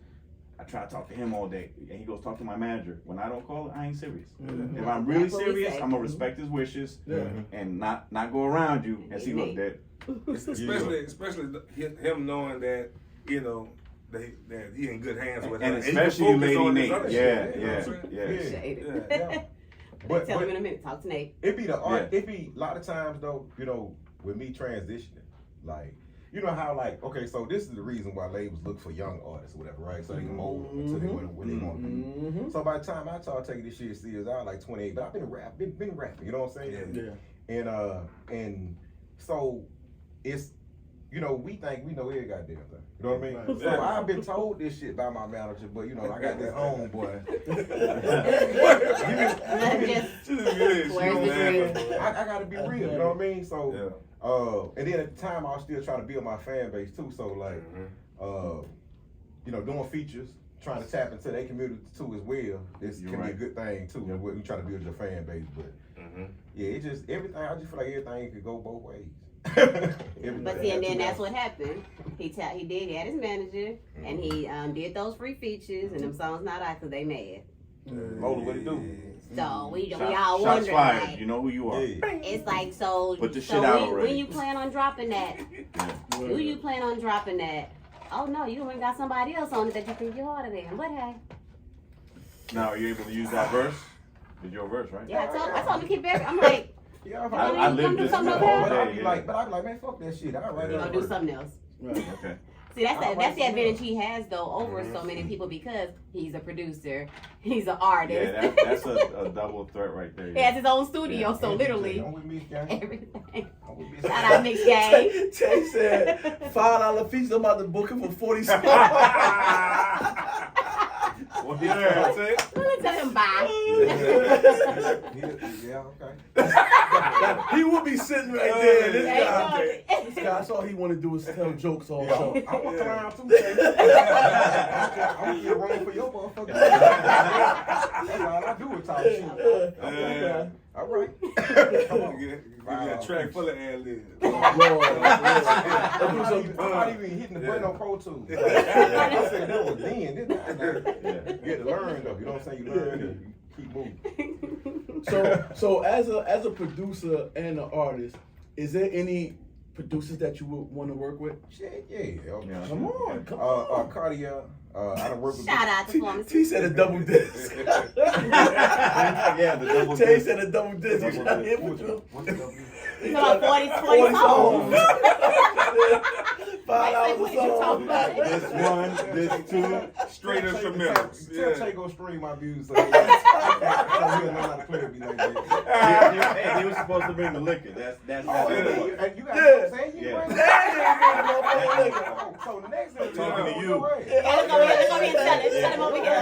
I try to talk to him all day, and he goes talk to my manager. When I don't call it, I ain't serious. Mhm. If I'm really That's what we serious, say. I'm gonna respect his wishes Yeah. and not go around you and see look that. Especially him knowing that that he in good hands with her. And he especially can focus Lady on this Nate. other Yeah, shit, you know what I'm saying? yeah. Shaded. Yeah. But Tell him in a minute. Talk to Nate. it be the art. Yeah. It be a lot of times though. You know, with me transitioning, like. You know how okay, so this is the reason why labels look for young artists or whatever, right? So they can mold them to where they want to be. Mm-hmm. So by the time I start taking this shit serious, I was like 28, but I've been rapping, you know what I'm saying? Yeah. And so it's, we think we know every goddamn thing. You know what I mean? Right. So I've been told this shit by my manager, but I got that homeboy. I gotta be real, you know what I mean? So and then at the time I was still trying to build my fan base too. So like doing features, trying to tap into their community too as well. This can be a good thing too. Yeah. When you try to build your fan base, but yeah, it just everything. I just feel like everything could go both ways. But see, and then that's what happened. He had his manager, and he did those free features, and them songs not out because they mad. Lola, what it do? So we all Shots wondering, fired. like, You know who you are. Yeah. it's like, so Put the shit out already. when you plan on dropping that? Do you plan on dropping that? Oh no, you ain't got somebody else on it that you think you're harder than. But hey, Now, are you able to use that verse? Did your verse, right? yeah, I told him to keep every. I'm like, Yeah, I lived this something all else? but I'd day. be Yeah. like, man, fuck that shit. I write you it know, up do first. something else. Right. Okay. See, that's I'll the write something advantage else. he has though over so many people because he's a producer, he's an artist. Yeah, that's a double threat right there. He has his own studio, so literally I'm with me, gang. everything. I'm with me. Shout out Mix Gang. Tay said $5 fees. I'm about to book him for 40 spots. Yeah, that's it. Let me tell him bye. Yeah, okay. He would be sitting right there. This guy, I saw he want to do is tell jokes all show. I'm a clown too, baby. I'm gonna get wrong for your motherfucker. That's all I do is talk shit. Okay. All right. Come on. Give me a track full of ad-libs. I'm not even hitting the button on Pro Tools. I said that was then. This time, you get to learn though. You know what I'm saying? You learn and you keep moving. So as a producer and an artist, is there any producers that you would want to work with? Shit, yeah. Yeah. Come on. Cardia. I done worked with. Shout out to Pharmacy. T said a double disc. Yeah, the double Tay disc. said a double disc. What's You the got him double with disc? you. What's the double disc? You know, 40 songs. $5 a song. This one, this two. Straight instrumentals. Tell Yeah. Tay go stream my views. So we don't know how to play it be like that. Hey, he was supposed to bring the liquor. That's You got Yeah. to say you Yeah. bring So the next thing Talking to you. Let's go ahead and tell him. Tell him over here.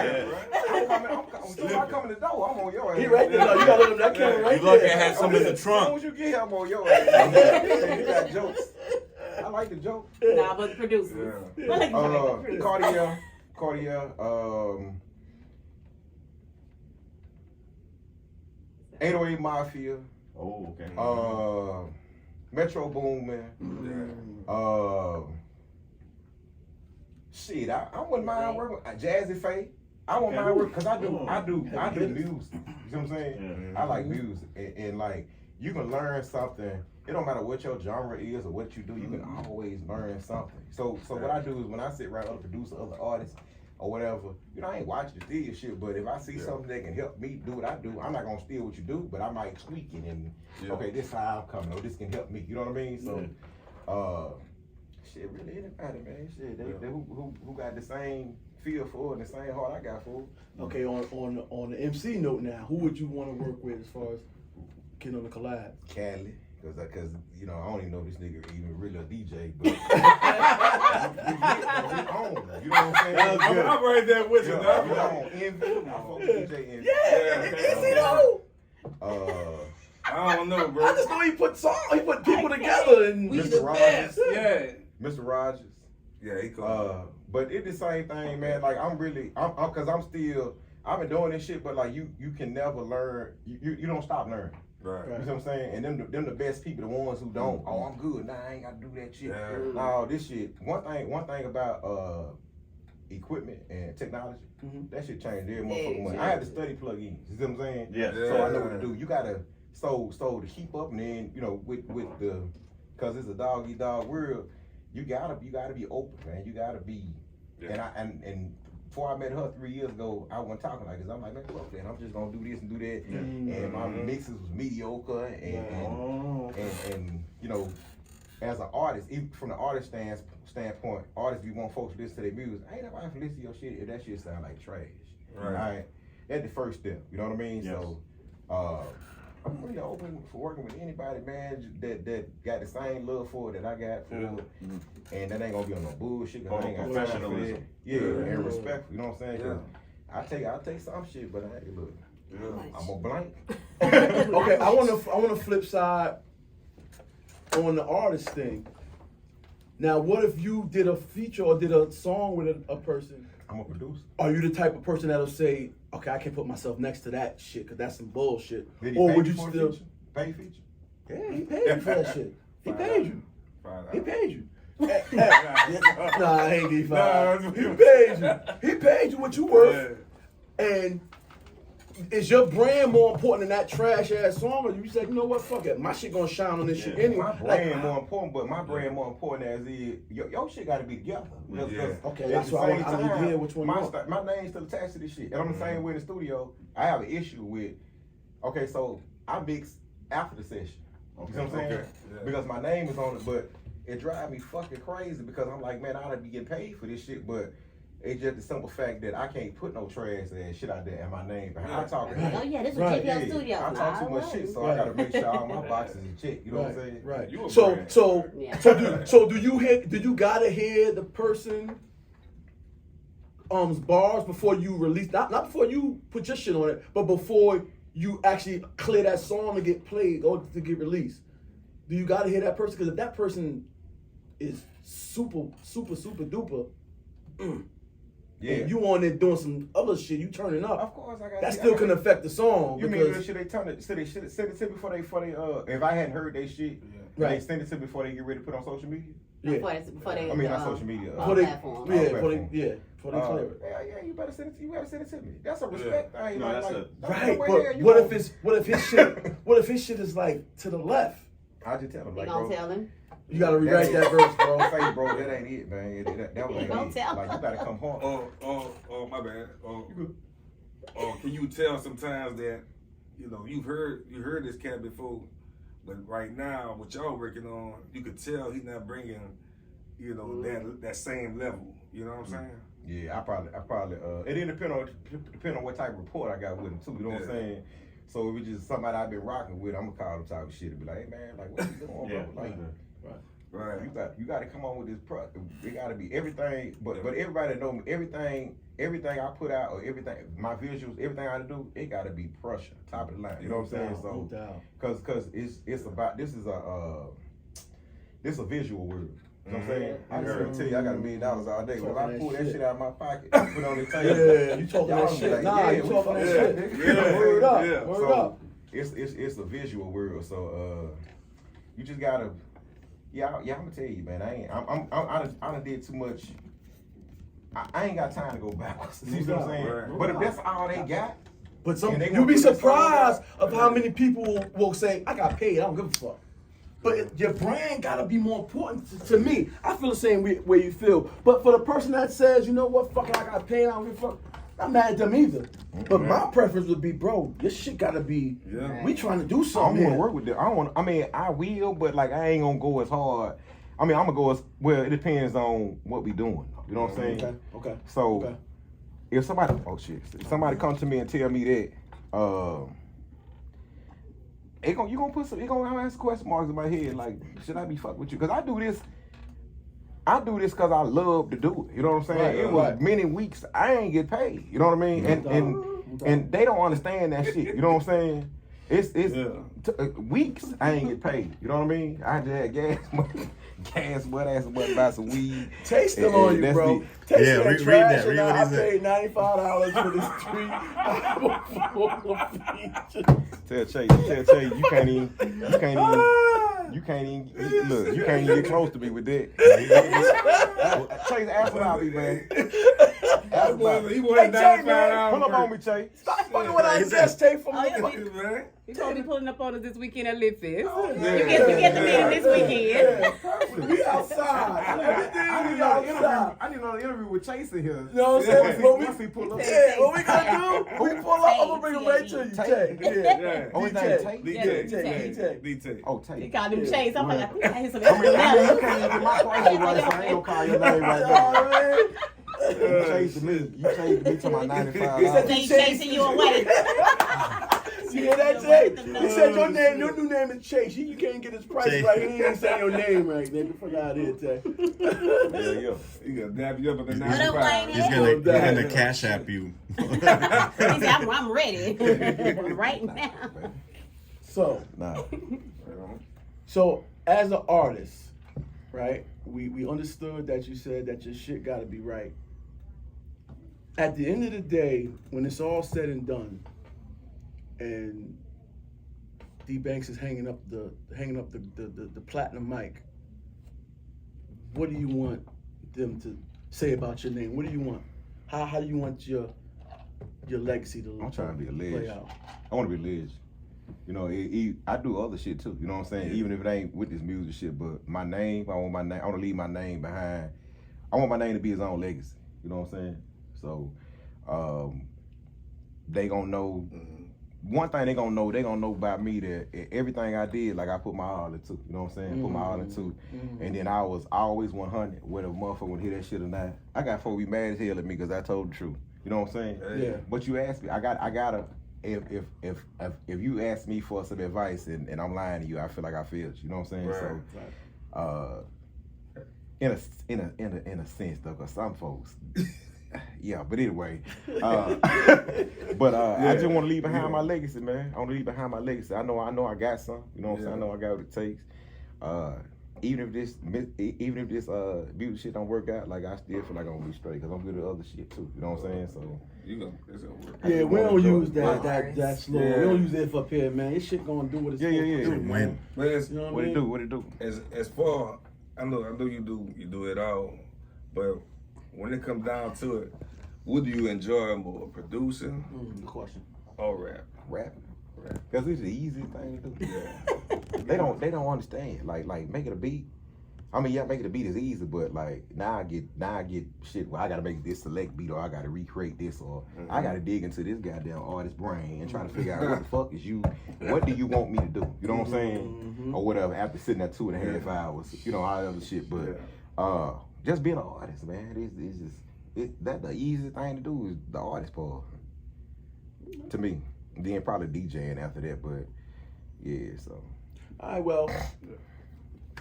I'm coming to the door. I'm on your ass. He right there. No, you gotta let him that camera right You lucky I there. had some in the As soon trunk. as you get here, I'm on your ass. You got jokes. I like the joke. Nah, but producers. Cartier, 808 Mafia, Oh, okay. Metro Boomin, shit, I wouldn't mind working with Jazzy Faye. I wouldn't mind working because I do music. You know what I'm saying? I like music and like you can learn something. It don't matter what your genre is or what you do. You can always learn something. So what I do is when I sit around other producers, other artists, or whatever, you know, I ain't watching the steal shit, but if I see something that can help me do what I do, I'm not gonna steal what you do, but I might tweak it and okay, this how I'm coming, or this can help me. You know what I mean? So, shit, really anybody, man. Shit, they who got the same feel for it and the same heart I got for it. Okay, on the MC note now, who would you want to work with as far as getting on the collab? Cali, cause you know I don't even know this nigga even really a DJ, but we own, you know what I'm saying? I'm right there with you, We dog. own Envy. I fuck with DJ Envy. Yeah, is he though? I don't know, bro. I just know he put people together and Mr. Rogers. Yeah. Mr. Rogers. Yeah, he cool. But it's the same thing, man. Like I've been doing this shit, but like you can never learn. You don't stop learning. Right. You know what I'm saying? And them the best people, the ones who don't. Oh, I'm good. Nah, I ain't gotta do that shit. Yeah. No, this shit. One thing about equipment and technology, that shit changed every motherfucking money. I had to study plugins. You see what I'm saying? Yeah. So I know what to do. You gotta so to keep up, and then you know with the, cause it's a dog eat dog world. You gotta be open, man. You gotta be. And before I met her 3 years ago, I wasn't talking like this. I'm like, man, fuck that. I'm just gonna do this and do that. And my mixes was mediocre and you know, as an artist, even from the artist standpoint, artists, you want folks to listen to their music. I ain't nobody to listen to your shit if that shit sound like trash. Right. That's the first step. You know what I mean? Yes. So I'm really open for working with anybody, man, that got the same love for it that I got for it. And that ain't gonna be on no bullshit. I ain't got time for that. Professionalism. And respectful, you know what I'm saying? I'll take some shit, but hey, look, I'm a blank. Okay, I wanna flip side on the artist thing. Now, what if you did a feature or did a song with a person? I'm a producer. Are you the type of person that'll say, okay, I can't put myself next to that shit because that's some bullshit? Did he Or pay would you you for a still? feature? Pay feature? Yeah, he paid you for that shit. He paid you. He paid you. Nah, I ain't D5. Nah, He paid you. He paid you what you worth. And is your brand more important than that trash ass song, or you said, you know what, fuck it, my shit gonna shine on this shit anyway? My brand more important, but my brand more important as is your shit got to be together. Okay, at that's the why I same need to time, hear which one you want. my name's still attached to this shit, and I'm the same way in the studio. I have an issue with. Okay, so I mix after the session. You know what I'm saying? Because my name is on it, but it drives me fucking crazy because I'm like, man, I ought to be getting paid for this shit, but. It's just the simple fact that I can't put no trash ass shit out there and my name behind. I talk. Oh yeah, this is JPL Studio. I talk too much shit, so I gotta make sure all my boxes are checked. You know what I'm saying? Right. You a So do you gotta hear the person bars before you release, not before you put your shit on it, but before you actually clear that song to get played or to get released? Do you gotta hear that person? Because if that person is super duper, Yeah. and you on there doing some other shit, you turning up. Of course, I got that still can affect the song. You because mean the shit they turn it? So they should send it to me before they if I hadn't heard they shit, they send it to me before they get ready to put on social media. Yeah. Before they, I mean, not social media. Before they, platform. before they clear it. Yeah, you better send it. You gotta send it to me. That's a respect thing. No, that's Right, but what if his shit is like to the left? I just tell him You like, gonna bro, tell him? You gotta rewrite that verse, bro. Say, bro, that ain't it, man. That was You ain't gonna it. tell Like, you gotta come home. Oh, my bad. Can you tell sometimes that, you know, you heard this cat before, but right now, what y'all working on, you could tell he's not bringing, you know, that same level. You know what I'm saying? Yeah, I probably. It didn't depend on what type of report I got with him too. You know what I'm saying? So if it's just somebody I've been rocking with, I'm gonna call him type of shit and be like, hey man, like what you doing, bro? Like, right. You got to come on with this product. It got to be everything. But everybody know me. Everything I put out or everything, my visuals, everything I do, it got to be Prussia, top of the line. You know what I'm saying? So, cause it's about this is a visual word. You know what I'm saying? I can tell you I got $1 million all day. But if I pull that shit out of my pocket, put it on the table. Yeah, you talking that shit. Like, nah, you talking that shit. Word up. Word up. It's a visual world. So you just gotta I'm gonna tell you, man, I done did too much. I ain't got time to go backwards. You know what I'm saying? Right. But if that's all they got, but you'll be surprised of how many people will say, I got paid, I don't give a fuck. But your brand gotta be more important to me. I feel the same way you feel. But for the person that says, you know what, fuck it, I got paid, I don't give a fuck, I'm not mad at them either. But my preference would be, bro, this shit gotta be, we trying to do something. I don't wanna work with them. I will, but like I ain't gonna go as hard. I'm gonna go as, well, it depends on what we doing. You know what I'm saying? Okay. So, if somebody, if somebody come to me and tell me that, you gonna ask question marks in my head, like, should I be fuck with you? Cause I do this cause I love to do it. You know what I'm saying? Right, it was many weeks I ain't get paid. You know what I mean? And they don't understand that shit. You know what I'm saying? It's weeks I ain't get paid. You know what I mean? I just had gas money, buy some weed. Taste them on you, bro. Taste read that. Read what I he said. paid $95 for this tweet. Tell Chase, you can't even get close to me with that. Chase, ask about me, man. Ask about me. He wanted $95. Pull up on me, Chase. Stop fucking with our just take from me. Man. He's gonna be pulling up on us this weekend at Lit Fest. You get the meeting this weekend. We outside. Everything we outside. I need another interview with Chase in here. You know what I'm saying? Once he pull up. Yeah, what we gonna do? We pull up, I'm gonna bring him right to you. Tay. Yeah. Oh, his name Tay? D-Tay. Oh, Tay. He called him Chase. I'm like, I think I hear some You can't even get my prices right, so I ain't gonna call your name right now. You chased me to my 95. He said He's chasing you away. You hear that, Jay? He said your new name is Chase. You can't get his price Chase. right. He ain't saying your name right, nigga. Fuck out of here, Tay. Yeah. He gonna dab you up with the What up, 95. Waynehead? He's gonna cash app you. He said, I'm ready right now. So as an artist, right? We understood that you said that your shit gotta be right. At the end of the day, when it's all said and done, and D-Banks is hanging up the platinum mic, what do you want them to say about your name? What do you want? How do you want your legacy to I'm trying to be a play legend. out? I want to be a legend. You know, I do other shit too. You know what I'm saying? Even if it ain't with this music shit, but my name, I want to leave my name behind. I want my name to be his own legacy. You know what I'm saying? So, they gonna know. One thing they gonna know about me that everything I did, like I put my all into. You know what I'm saying? Put my all into. And then I was always 100. Whether a motherfucker would hear that shit or not, I got folks be mad as hell at me because I told the truth. You know what I'm saying? Yeah. But you asked me, I gotta. If you ask me for some advice and I'm lying to you, I feel like I failed you. You know what I'm saying? Right. So, in a sense though, cause some folks, yeah. But anyway, I just want to leave behind my legacy, man. I want to leave behind my legacy. I know I got some. You know what I'm saying? I know I got what it takes. Even if this music shit don't work out, like I still feel like I'm gonna be straight because I'm good at other shit too. You know what I'm saying? So it's gonna work. Yeah, we don't use that slow. We don't use it up here, man. This shit gonna do what it's supposed to do. Win. But it's, You know what it do? as far, I know you do it all, but when it comes down to it, what do you enjoy more, producing Good question. or rap? Rapping. Cause it's the easiest thing to do. Yeah. they don't understand. Like making a beat. I mean, yeah, making a beat is easy, but like now I get shit where I gotta make this select beat or I gotta recreate this or I gotta dig into this goddamn artist's brain and try to figure out what the fuck is you, what do you want me to do? You know what I'm saying? Or whatever. After sitting there 2.5 hours, you know, all that other shit. But just being an artist, man, it's just that the easiest thing to do is the artist part. To me. Then probably DJing after that, but yeah, so. All right, well,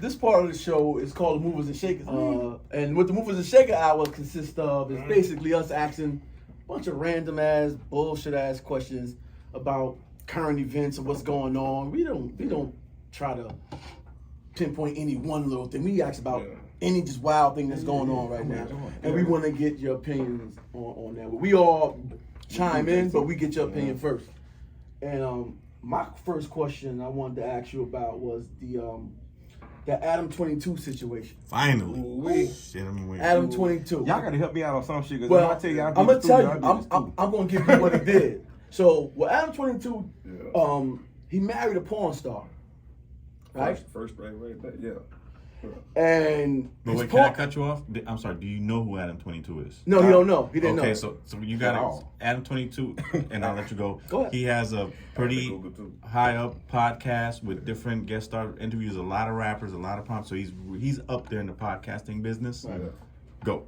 this part of the show is called the Movers and Shakers. And what the Movers and Shaker Hour consists of is basically us asking a bunch of random ass, bullshit ass questions about current events and what's going on. We don't try to pinpoint any one little thing. We ask about any just wild thing that's going on right now. And we want to get your opinions on that. We all chime in, but we get your opinion first. And my first question I wanted to ask you about was the Adam 22 situation. Finally. Shit, I'm waiting. Adam 22. Y'all gotta help me out on some shit. Well, I tell you, I'm gonna tell you, I'm gonna give you what he did. So, well, Adam 22, he married a porn star, right? First right there, yeah. And but wait, can I cut you off? I'm sorry. Do you know who Adam 22 is? No, he don't know. He didn't know. Okay, so you got Adam 22, and I'll let you go. Go ahead. He has a pretty high up podcast with different guest star interviews. A lot of rappers, a lot of pop. So he's up there in the podcasting business. Right. Go.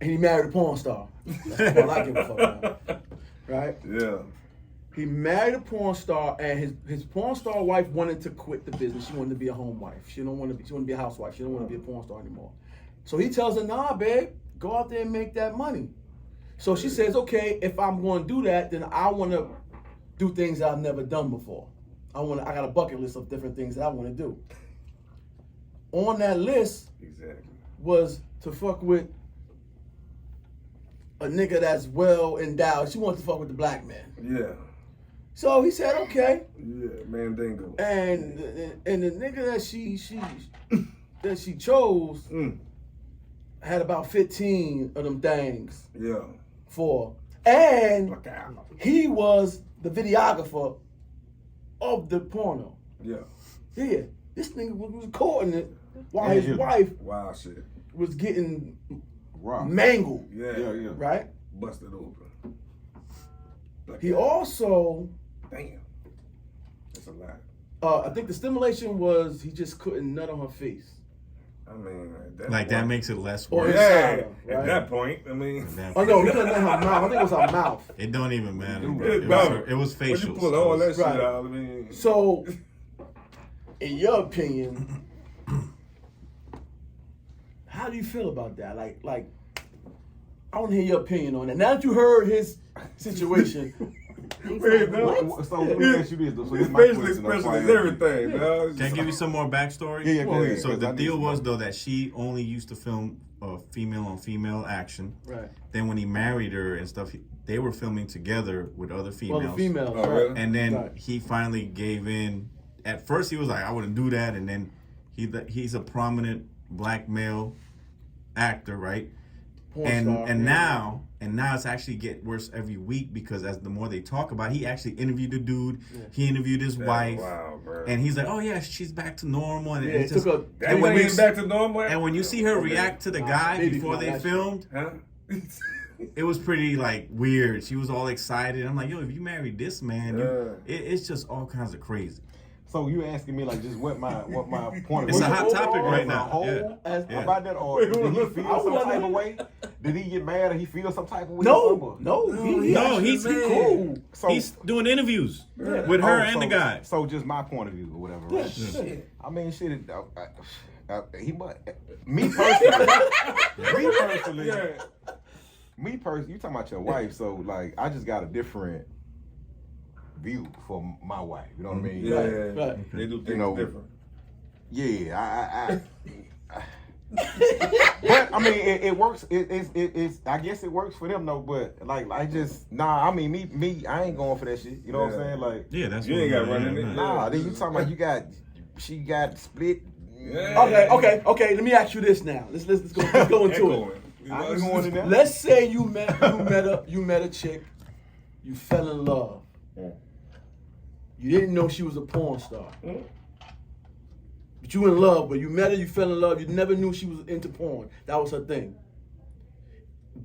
And he married a porn star. That's all I give a fuck about. Right? Yeah. He married a porn star, and his porn star wife wanted to quit the business. She wanted to be a home wife. She wanted to be a housewife. She don't want to be a porn star anymore. So he tells her, nah, babe, go out there and make that money. So she says, okay, if I'm going to do that, then I want to do things that I've never done before. I got a bucket list of different things that I want to do. On that list was to fuck with a nigga that's well endowed. She wanted to fuck with the black man. Yeah. So he said, okay. Yeah, Mandingo. And the nigga that she chose had about 15 of them things. Yeah. For. And he was the videographer of the porno. Yeah. Yeah. This nigga was recording it while his wife was getting mangled. Yeah. Right? Busted open. He also... Damn. That's a lot. I think the stimulation was he just couldn't nut on her face. I mean, that makes it less Or worse. inside her, right? At that point, I mean. Oh no, he couldn't nut her mouth. I think it was her mouth. It don't even matter. It was facial. You pull all that shit Right. out, I mean. So, in your opinion, how do you feel about that? Like, I want to hear your opinion on that. Now that you heard his situation. So let me ask you this though. So His facial expression is everything, Can I give you some more backstory? Yeah, go ahead. So the deal was though that she only used to film female on female action. Right. Then when he married her and stuff, they were filming together with other females. Well, the females. Oh, really? And then he finally gave in. At first he was like, I wouldn't do that. And then he's a prominent black male actor, right? And now it's actually get worse every week because as the more they talk about it, he actually interviewed the dude. Yeah. He interviewed his wife. Wow, bro. And he's like, oh yeah, she's back to normal. And it's just, and when you back to normal. And when you see her react to the guy before they filmed, it was pretty like weird. She was all excited. I'm like, yo, if you married this man, it's just all kinds of crazy. So you asking me like just what my point of view? It's a hot topic right now. About that, or did he feel some type of way? Did he get mad or he feel some type of way? No, he's cool. So he's doing interviews with her and the guy. So just my point of view or whatever. Right? Shit. I mean, shit. He must. Me personally. Me personally. You talking about your wife? So like, I just got a different view for my wife, you know what I mean? Yeah, right. They do things different. Yeah, but I mean, it works. It's. I guess it works for them though. But like, I just I mean, me, I ain't going for that shit. You know what I'm saying? Like, that's you ain't got running it. Nah, then you talking about she got split. Yeah. Okay. Let me ask you this now. Let's go into it. I ain't going in there. Let's say you met a chick, you fell in love. You didn't know she was a porn star. But you in love, but you met her, you fell in love, you never knew she was into porn. That was her thing.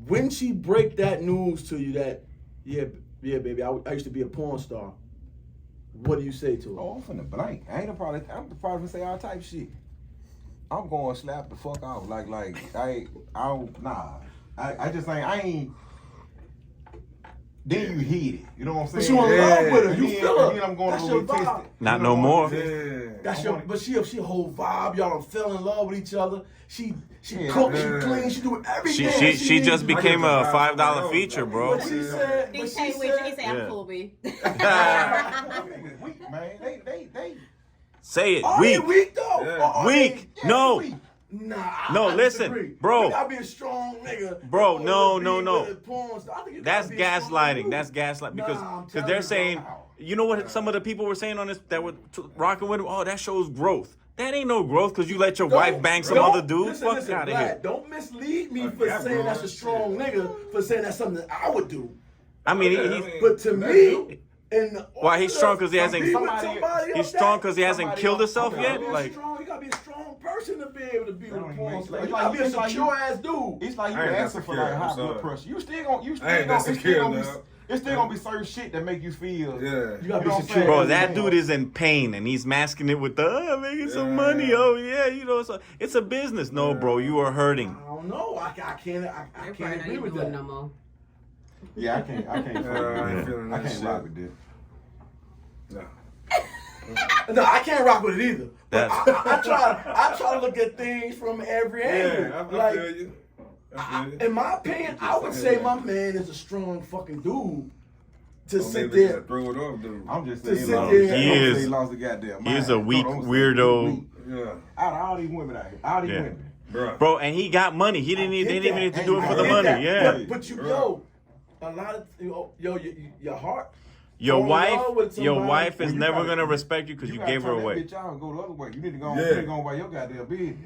When she break that news to you that, yeah, baby, I used to be a porn star, what do you say to her? Oh, I'm finna blank. I'm probably say all type of shit. I'm going to slap the fuck out. I I just think I ain't. Then you hit it. You know what I'm saying? But you in love with her. You And feel her. then I'm going That's to your retest vibe. it. Not You no know? more. That's your, but she a whole vibe. Y'all done fell in love with each other. She Yeah, cooks, yeah. she cleans, she do everything. She just needs to. became a $5 feature, bro. But she said, He but say, she he said, say, I'm Yeah. cool, B. Weak, man. They. Say it. are they Weak. weak though? Yeah. Or are Weak. they- No. weak. Nah. No, I listen, disagree. bro. You gotta be a strong nigga. Bro, in no, order to no, be no. with a porn star. I think you That's gotta be a strong gaslighting. dude. That's gaslighting because Nah, I'm because telling they're you, saying, bro. you know what some of the people were saying on this that were rocking with him. Oh, that shows growth. That ain't no growth because you let your wife bang some other dude. Listen, Fuck out of Vlad, here. Don't mislead me Fuck for yeah, saying bro. that's a strong nigga, for saying that's something that I would do. I mean, Yeah, he's But to me, and why he's strong because he hasn't. be with somebody He's else strong that- because he hasn't killed himself okay, yet. You like, gotta be a strong person to be able to be with a don't porn make star. sense. You gotta be a It's like secure ass dude. It's like you I ain't that asking for secure, like I'm high blood sorry. pressure. You still I ain't that gonna secure, dog. it's still gonna be certain shit that make you feel. Yeah. You gotta You know be what I'm secure. saying? bro, that dude is in pain and he's masking it with the making some Yeah. money. Oh yeah, you know, it's a business. No, bro, you are hurting. I don't know. I can't agree with that. no more. Yeah, I can't. I ain't feeling I that can't shit. rock with this. No. No, I can't rock with it either. But That's- I try to look at things from every angle. Yeah, I Like, feel you. I feel you. in my opinion, I would say my man is a strong fucking dude to Don't sit maybe there. just throw it off, dude. I'm just To saying. sit Long, there- He don't is- say lost the goddamn he is a mind. weak Don't say weirdo. weak. Yeah. Out of all these women out here, all these Yeah. women. Bruh. Bro, and he got money. He didn't I even get need that. to do it I for the get money. that. Yeah. But you, Right. yo, a lot of your heart. Your fall in wife, love with your somebody. wife is Well, you never gotta- gonna respect you because you gotta gave her turn that away. Bitch out and go the other way. You need to go. Yeah. You need to go by your goddamn business.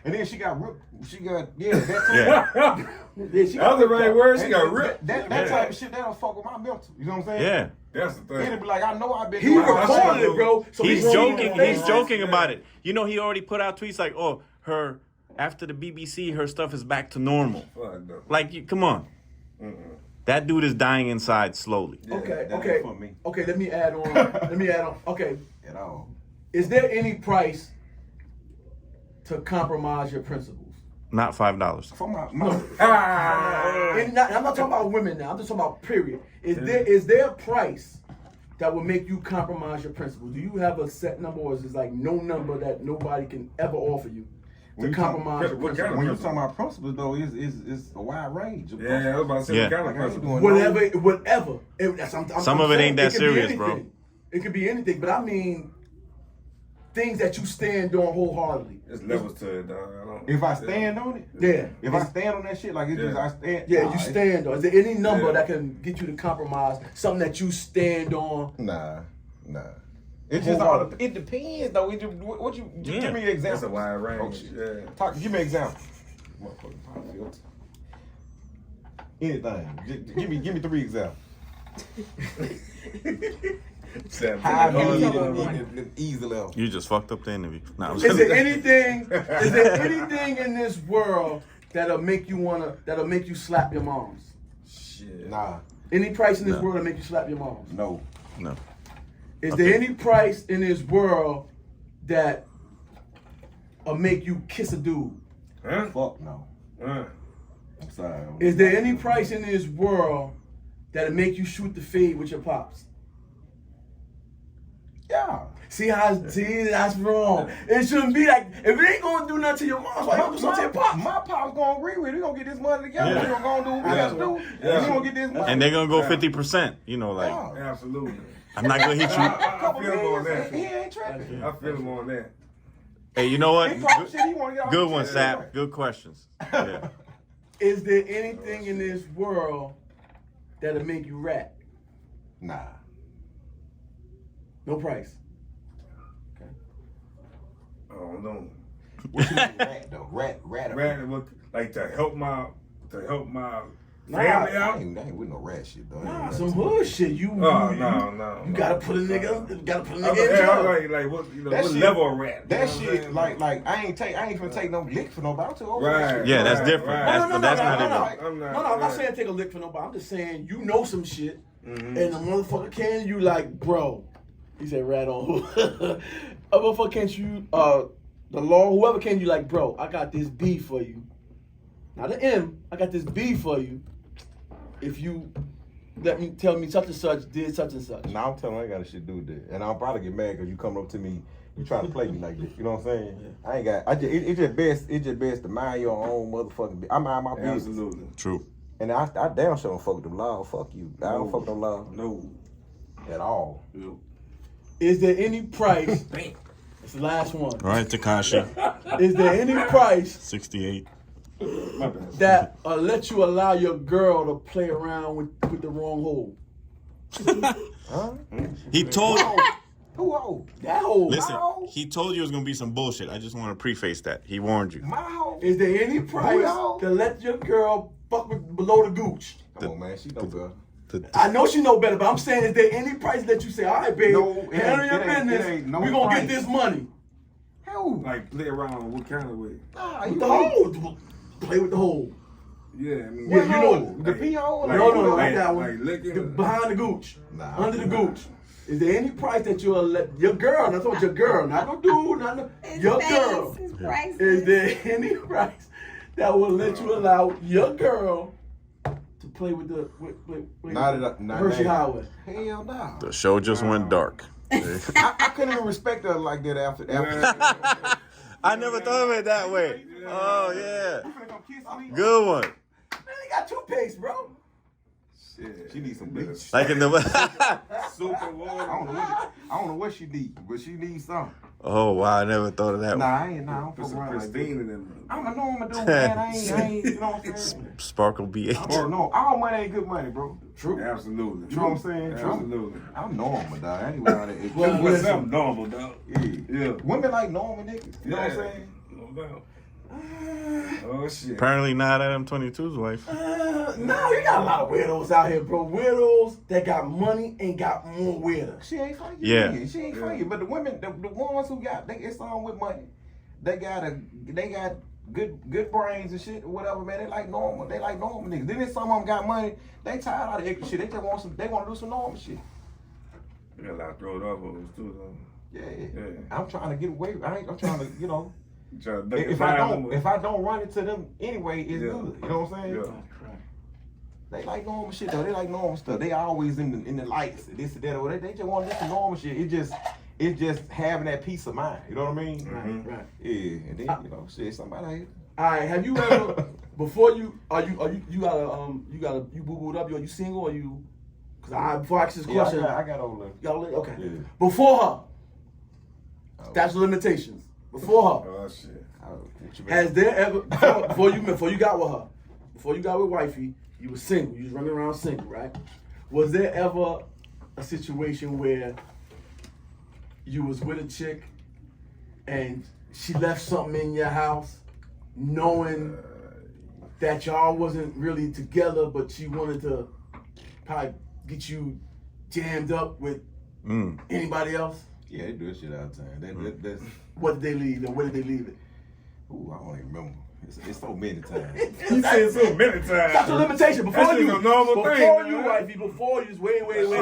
And then she got ripped. She got that. Yeah. Yeah, she That was the right ripped word. up. She got ripped. That type of shit that'll fuck with my mental. You know what I'm saying? Yeah. That's the It'll thing. be like I know I've been. He doing That's recorded shit, it, bro. So He's he wrote it in joking. the He's face. joking Yeah. about it. You know, he already put out tweets like, "Oh, her after the BBC, her stuff is back to normal." Fuck no. Like, come on, that dude is dying inside slowly. Yeah, Okay, that okay, ain't for me. okay. Let me add on. Okay, At all. is there any price to compromise your principles? Not $5. For my And I'm not talking about women now. I'm just talking about period. Is there a price that will make you compromise your principles? Do you have a set number, or is it like no number that nobody can ever offer you to compromise your what kind of principles? when you're talking about principles, though, it's a wide range. Of Yeah, I was about to say Yeah. what kind of Like, I ain't principle. doing Whatever. Some of it ain't that could be serious, bro. anything. It could be anything, but I mean things that you stand on wholeheartedly. There's levels to it, dog. I don't. If I stand on it, Yeah. if I stand on that shit, like it's just I stand. Yeah, you stand on. Is there any number Yeah. that can get you to compromise? Something that you stand on? Nah. It just all. It depends though. What you Yeah. give me an example? That's a wide range. Oh, shit. Yeah. Give me an example. Motherfucking filter. Anything. Give me 3 examples. How I need easy level. You just fucked up the interview. Nah, I'm Is just- there anything in this world that'll make you slap your moms? Shit. Nah. Any price in this No. world that'll make you slap your moms? No. No. Is there any price in this world that will make you kiss a dude? Huh? Fuck no. Huh? I'm sorry. Is there any price in this world that'll make you shoot the fade with your pops? Yeah. See that's wrong. It shouldn't be like if it ain't gonna do nothing to your mom, why you gonna do something to your pops? My pop's gonna agree with it. We gonna get this money together. Yeah. We gonna do what we gotta do. Yeah. We gonna get this money. And they're gonna go 50%. You know, like Yeah. Absolutely. I'm not gonna hit you. I feel him on He that. ain't tripping. I feel him on that. Hey, you know what? He probably shit he wanna get off Good the one, chest. Sap. Good questions. Yeah. Is there anything in this world that'll make you rap? Nah. No price. I don't know. What you mean rat though? Rat. Rather, like to help my Nah, family I out. ain't with no rat shit though. Nah, some hood shit. You Oh, you no. gotta put a nigga in jail. Like what? You know, That what shit- level of rat? That You know what I'm shit, saying? like I ain't finna take no lick for nobody. Right. Yeah, that's different. That's- but that's not I'm No, I'm not saying take a lick for nobody. I'm just saying you know some shit, and the motherfucker can you like, bro. He said rat on who? A motherfucker can't you? The law, whoever can you like, bro. I got this beef for you. Not an M. I got this B for you. If you tell me such and such did such and such. Now I'm telling you, I ain't got shit to do with that. And I'll probably get mad because you coming up to me, you trying to play me like this. You know what I'm saying? Yeah. I ain't got. It's just best to mind your own motherfucking business. I mind my business. Absolutely. True. And I damn sure don't fuck with them laws. Fuck you. I don't fuck with them laws. No. At all. No. Is there any price? It's the last one. All right, Takashi. Is there any price 68. that let you allow your girl to play around with the wrong hole? Huh? He told. Who old? That hole. Listen, he told you it was gonna be some bullshit. I just want to preface that. He warned you. My hole? Is there any price to let your girl fuck with below the gooch? Come on, man. She know better. I know she know better, but I'm saying, is there any price that you say, all right, babe, No, handle your business, no we gonna price. get this money? Hell. Like play around what kind of way? Nah, With the hole. Play with the hole. Yeah, I mean, What you hole? know- The pee hole? Like- No, like- that one. like licking- Behind the gooch. Nah, Under the nah. gooch. Is there any price that you'll let your girl, that's what your girl, not no dude, not no, your girl. Is there any price that will let you allow your girl to play with the Not Hershey Highway? Hell no. The show just went dark. I couldn't even respect her like that after. I never thought of it that way. Oh yeah, good one. Man, he got toothpaste, bro. Shit. She needs some bleach. Like in the. Super water. I don't know what she needs, but she needs something. Oh wow, I never thought of that Nah, one. I ain't. Nah, I don't Put fuck some around like that. pristine in them. I'm a normal dude, man. I ain't. You know what I'm saying? Sparkle BH. Bro, no, all money ain't good money, bro. True. Absolutely. You know what I'm saying? Absolutely. I'm normal, dog. I ain't around it. Well, What's listen. up, normal, dog? Yeah. Women like normal niggas. You know what I'm Yeah. saying? No doubt. Oh shit. Apparently not Adam 22's wife. No, you got a lot of weirdos out here, bro. Weirdos that got money and got more weirdos. She ain't for you. Yeah. Man. She ain't for you. But the women, the ones who got, it's on with money. They got good brains and shit or whatever, man. They like normal. They like normal niggas. Then some of them got money. They tired of the extra shit. They just want they want to do some normal shit. You got a lot thrown off of us too, though. Yeah. I'm trying to get away. I'm trying to, you know. Trying to duck If the I diamond. don't run into them anyway, it's Yeah. good. You know what I'm saying? Yeah. They like normal shit though. They like normal stuff. They always in the lights, this and that. Or they just want to do some normal shit. It's just having that peace of mind. You know what I mean? Mhm. Right. Yeah. And then shit, somebody. All right. Have you ever before you you boo booed up? You single or you? Because before I ask this question, I got older. y'all okay? Yeah. Before her, statute of limitations. Before her, Oh shit. What you has there ever before you got with her, before you got with wifey, you was single. You was running around single, right? Was there ever a situation where you was with a chick and she left something in your house, knowing that y'all wasn't really together, but she wanted to probably get you jammed up with anybody else? Yeah, they do that shit all the time. That's What did they leave and where did they leave it? ooh, I don't even remember. It's so many times. You said so many times. That's a limitation. Before That's you, just a normal before thing, you, man. wifey, before you, way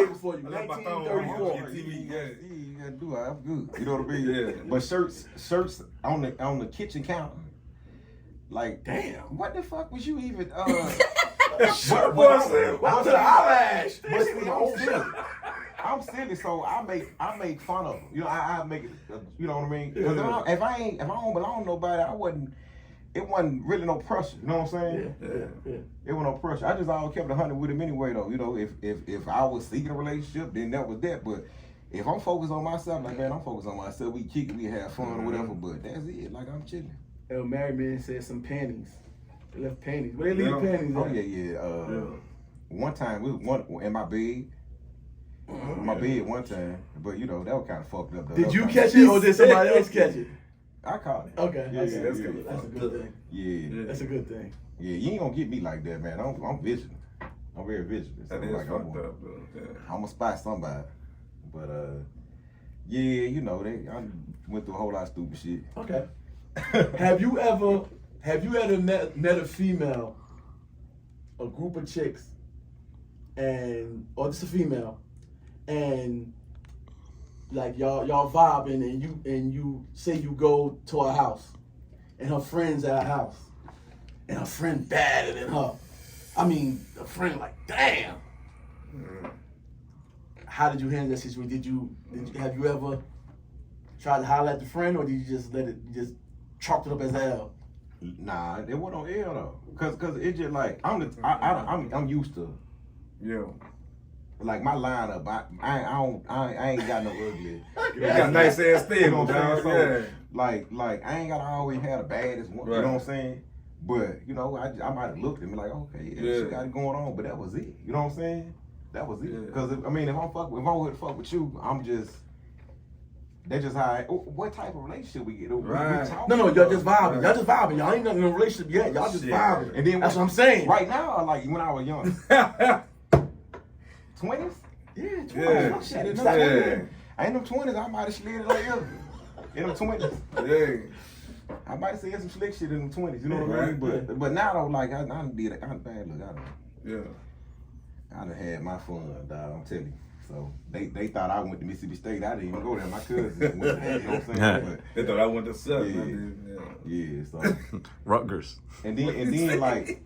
before you. I left my phone 1934. on TV, Yeah, you gotta do it. I'm good. You know what I mean? Yeah. But shirts on the kitchen counter. Like, Damn. what the fuck was you even? What's that? Welcome to the eyelash. But see, I'm silly, so I make fun of them. You know, I make it. You know what I mean? 'Cause if I don't belong to nobody, it wasn't really no pressure. You know what I'm saying? Yeah. It was no pressure. I just always kept it 100 with him anyway, though. You know, if I was seeking a relationship, then that was that. But if I'm focused on myself, like, man, I'm focused on myself. We kick it, we have fun or whatever. But that's it. Like, I'm chilling. El married man said some panties. They left panties. Where they leave panties Oh at? yeah. One time we was in my bed. My bed one time, but you know that was kind of fucked up. Though. Did you catch it or did somebody else catch it? I caught it. Okay, Yeah, that's yeah, good. That's a good thing. Yeah. That's a good thing. Yeah, you ain't gonna get me like that, man. I'm vigilant. I'm very vigilant. So That is like, fucked up, though. Yeah. I'm gonna spot somebody. But yeah, you know, I went through a whole lot of stupid shit. Okay. Have you ever met a female, a group of chicks, or just a female, and like y'all vibing and you say you go to her house and her friends at her house and her friend badder than her. I mean, the friend like, damn. How did you handle that situation? Have you ever tried to holler at the friend, or did you just just chalked it up as L? Nah, it wasn't on L though, cause it just like I'm used to. Yeah. Like my lineup, I ain't got no ugly. You got nice ass stable, You know what I'm saying? dog. So, like I ain't gotta always have the baddest one. Right. You know what I'm saying? But you know, I might have looked at me like, okay, yeah, she got it going on, but that was it. You know what I'm saying? That was it. Cause if I'm with fuck with you, I'm just. That's just how. What type of relationship we get? Right. No, y'all just vibing. Y'all just vibing. Y'all ain't in a relationship yet. Y'all just vibing. And then that's what I'm saying. Right now, like when I was young. 20s? Yeah, 20s. Yeah. Fuck shit. Yeah. I ain't them 20s. I might have slid it like ever. In them 20s. Yeah. I might say some slick shit in them 20s. You know what I mean? But now though, like I did it. I'm bad. Look, I done had my fun, dog. I'm telling you. So they thought I went to Mississippi State. I didn't even go there. My cousins went there. You know what I'm saying? But, they thought I went to Southern. Yeah. So Rutgers. and then like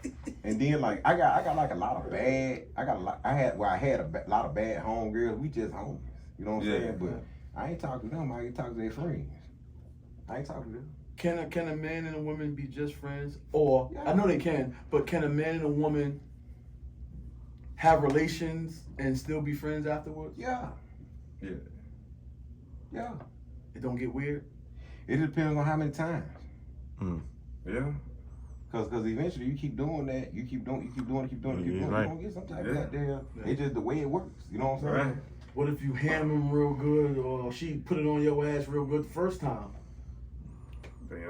I got like a lot of bad. I had a lot of bad homegirls. We just homies. You know what I'm saying? But I ain't talking to them. I ain't talking to their friends. I ain't talking to them. Can a man and a woman be just friends? Or I know they can, but can a man and a woman have relations and still be friends afterwards? Yeah. It don't get weird? It depends on how many times. Yeah. Cause eventually you keep doing that, you keep doing it, Right. you're gonna get some type of goddamn. It's just the way it works. You know what I'm saying? Right. What if you ham them real good, or she put it on your ass real good the first time? Then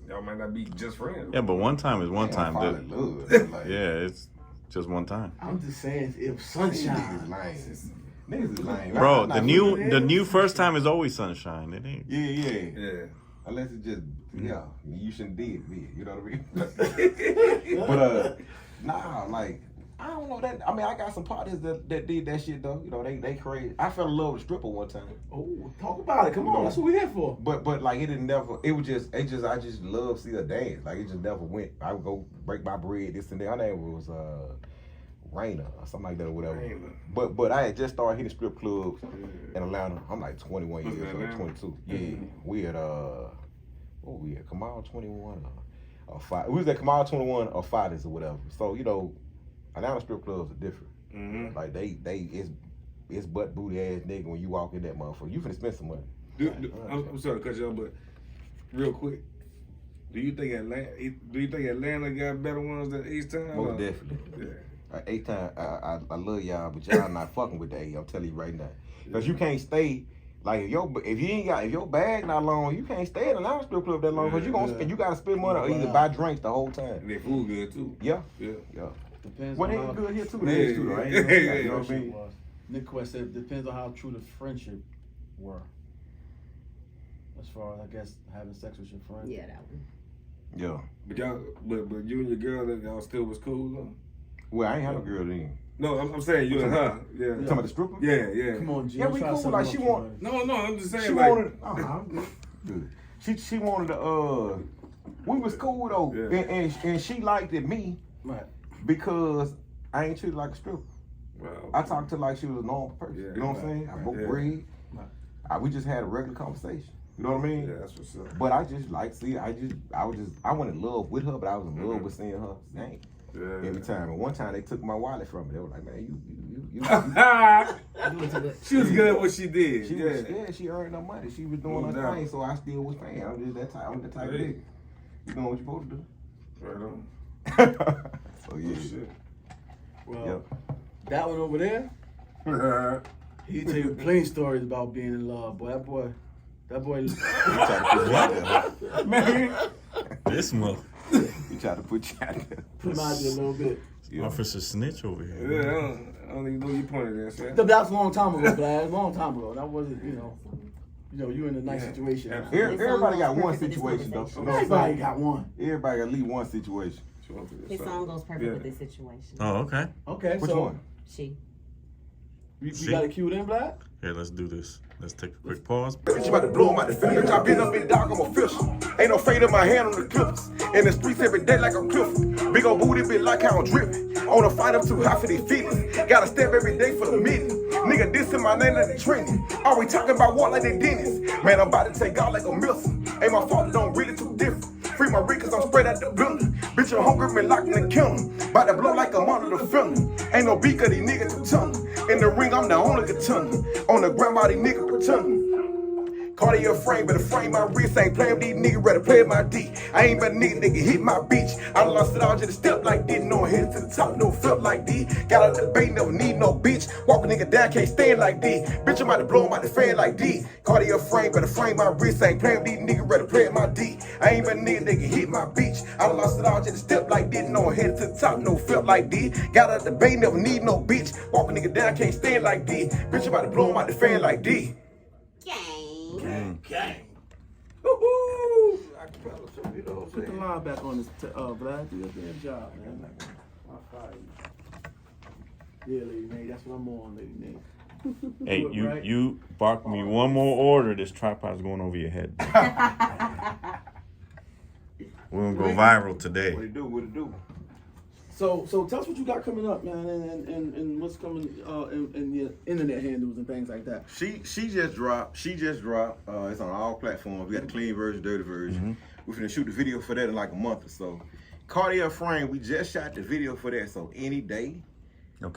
y'all might not be just friends. Yeah, but one time is one Man, time. I fall in love. Like, Yeah, it's just one time. I'm just saying, if Niggas sunshine. is lame. Niggas is lame. Bro, I'm the not new looking- first time is always sunshine. It ain't. Yeah. Unless it's just you shouldn't did it. You know what I mean? But nah, like I don't know that. I mean, I got some partners that did that shit though. You know, they crazy. I fell in love with a stripper one time. Oh, talk about it. Come on, that's what we're here for. But like it didn't never. It was just I just love to see her dance. Like it just never went. I would go break my bread this and that. Her name was Raina or something like that or whatever. Raina. But I had just started hitting strip clubs in Atlanta. I'm like 21 years old, 22. Yeah, we had we had Kamal 21 or 5. We was at Kamal 21 or 5 or whatever. So you know, Atlanta strip clubs are different. Like they it's butt booty ass nigga when you walk in that motherfucker. You finna spend some money. I'm sorry to cut you off, but real quick, do you think Atlanta got better ones than H-Town? Most definitely. H-Town, I love y'all, but y'all not fucking with the A. I'm telling you right now, because you can't stay. Like if your bag not long, you can't stay in a lounge strip club that long because you gotta spend money or either buy drinks the whole time. And they food good too. Yeah. Depends Well, on they how good here too. Yeah, They too, though. I ain't gonna say that, you know what I mean? Nick Quest said depends on how true the friendship were. As far as I guess having sex with your friend. Yeah, that one. Yeah. But you and your girl, y'all still was cool though. Well, I ain't had a girl then. No, I'm saying you and her. Yeah. You talking about the stripper? Yeah. Come on, G. Yeah, we try to cool. set Like them she up, want. No, I'm just saying. She like, wanted. I'm good. She wanted to. We was cool though, and she liked it me, right? Because I ain't treated like a stripper. Well, I talked to her like she was a normal person. Yeah, you know what I'm saying? I broke bread. We just had a regular conversation. You know what I mean? Yeah, that's what's up. But I just like I went in love with her, but I was in love with seeing her name every time. And one time they took my wallet from me. They were like, man, you She was good at what she did. She earned her money. She was doing her thing, so I still was paying. I'm the type of nigga. You know what you're supposed to do. Right on. So yeah. Shit. Well, that one over there, he tell you plenty stories about being in love. Boy, that boy. Man. This month. He tried to put you out there. Put him out there a little bit. Officer Snitch over here. Yeah, I don't even know you pointed at that. That was a long time ago, Vlad. A long time ago. That wasn't, you in a nice situation. Everybody got one situation though. Everybody got one. Everybody got at least one situation. His song goes perfect with this situation. Oh, okay. Okay, Which one? She. You got it queued in, Vlad? Here, let's do this. Let's take a quick pause. Bitch, you about to blow him out the field. Bitch, I been up in dog, I'm official. Ain't no fade in my hand on the clips. In the streets every day like I'm Clifford. Big ol' booty, bit like how I'm dripping. On a fight, I'm too high for these feelings. Gotta step every day for the minute. Nigga, this in my name like the trending. Always talking about war like they dentist. Man, I'm about to take out like a missile. Ain't my fault, it don't really too different. Free my rig cause I'm spread out the building. Bitch, I'm hungry, been locked in the kennel. About to blow like I'm under the film. Ain't no beat cause these niggas too tongue. In the ring, I'm the only contender. On the ground, all these niggas pretending. Cardio frame, better frame my wrist. I ain't playing with these niggas, ready to play with my D. I ain't but nigga hit my beach. I done lost it all, just a step like this. No head to the top, no flip like D. Got out the debate, never need no bitch. Walk a nigga down, can't stand like D. Bitch, I'm about to blow him out the fan like D. Cardio frame, better frame my wrist. I ain't playing with these niggas, ready to play with my D. I ain't but nigga hit my beach. I done lost it all, just a step like this. No head to the top, no flip like D. Got out the debate, never need no bitch. Walk a nigga down, can't stand like D. Bitch, I'm about to blow him out the fan like D. Gang. Woo-hoo! Put the line back on this, Vlad. Do your damn job, man. I'll fire you. Yeah, Lady Nate. That's what I'm on, Lady Nate. Hey, Do it right. you bark me one more order, this tripod's going over your head. We're gonna go viral today. What it do, what it do? So tell us what you got coming up, man, and what's coming in your internet handles and things like that. She just dropped. It's on all platforms. We got the clean version, dirty version. We're finna shoot the video for that in like a month or so. Cardio frame, we just shot the video for that. So any day,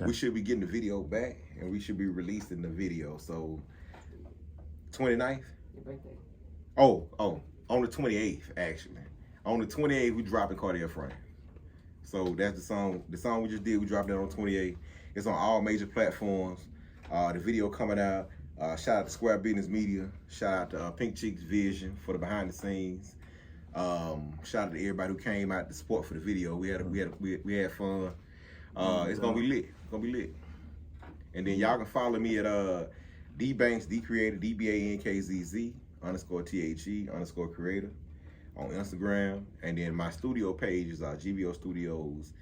we should be getting the video back and we should be releasing the video. So 29th? Your birthday. Oh, on the 28th actually. On the 28th, we dropping Cardio frame. So that's the song. The song we just did, we dropped that on 28th. It's on all major platforms. The video coming out. Shout out to Square Business Media. Shout out to Pink Cheeks Vision for the behind the scenes. Shout out to everybody who came out to support for the video. We had fun. It's gonna be lit. It's gonna be lit. And then y'all can follow me at DBANKZZTHECREATOR, DBANKZZTHE_creator on Instagram, and then my studio page is GBO Studios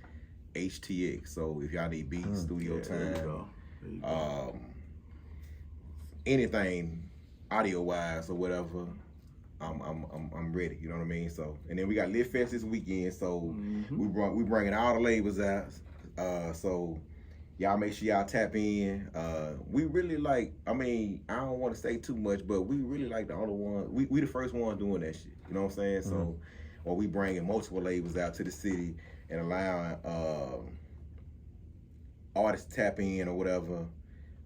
HTX. So if y'all need beats, studio time, anything audio wise or whatever, I'm ready. You know what I mean? So, and then we got Lit Fest this weekend. So we bringing all the labels out. So y'all make sure y'all tap in. We really like. I mean, I don't want to say too much, but we really like the only one. We the first one doing that shit. You know what I'm saying? So, or we bringing multiple labels out to the city and allowing artists to tap in or whatever.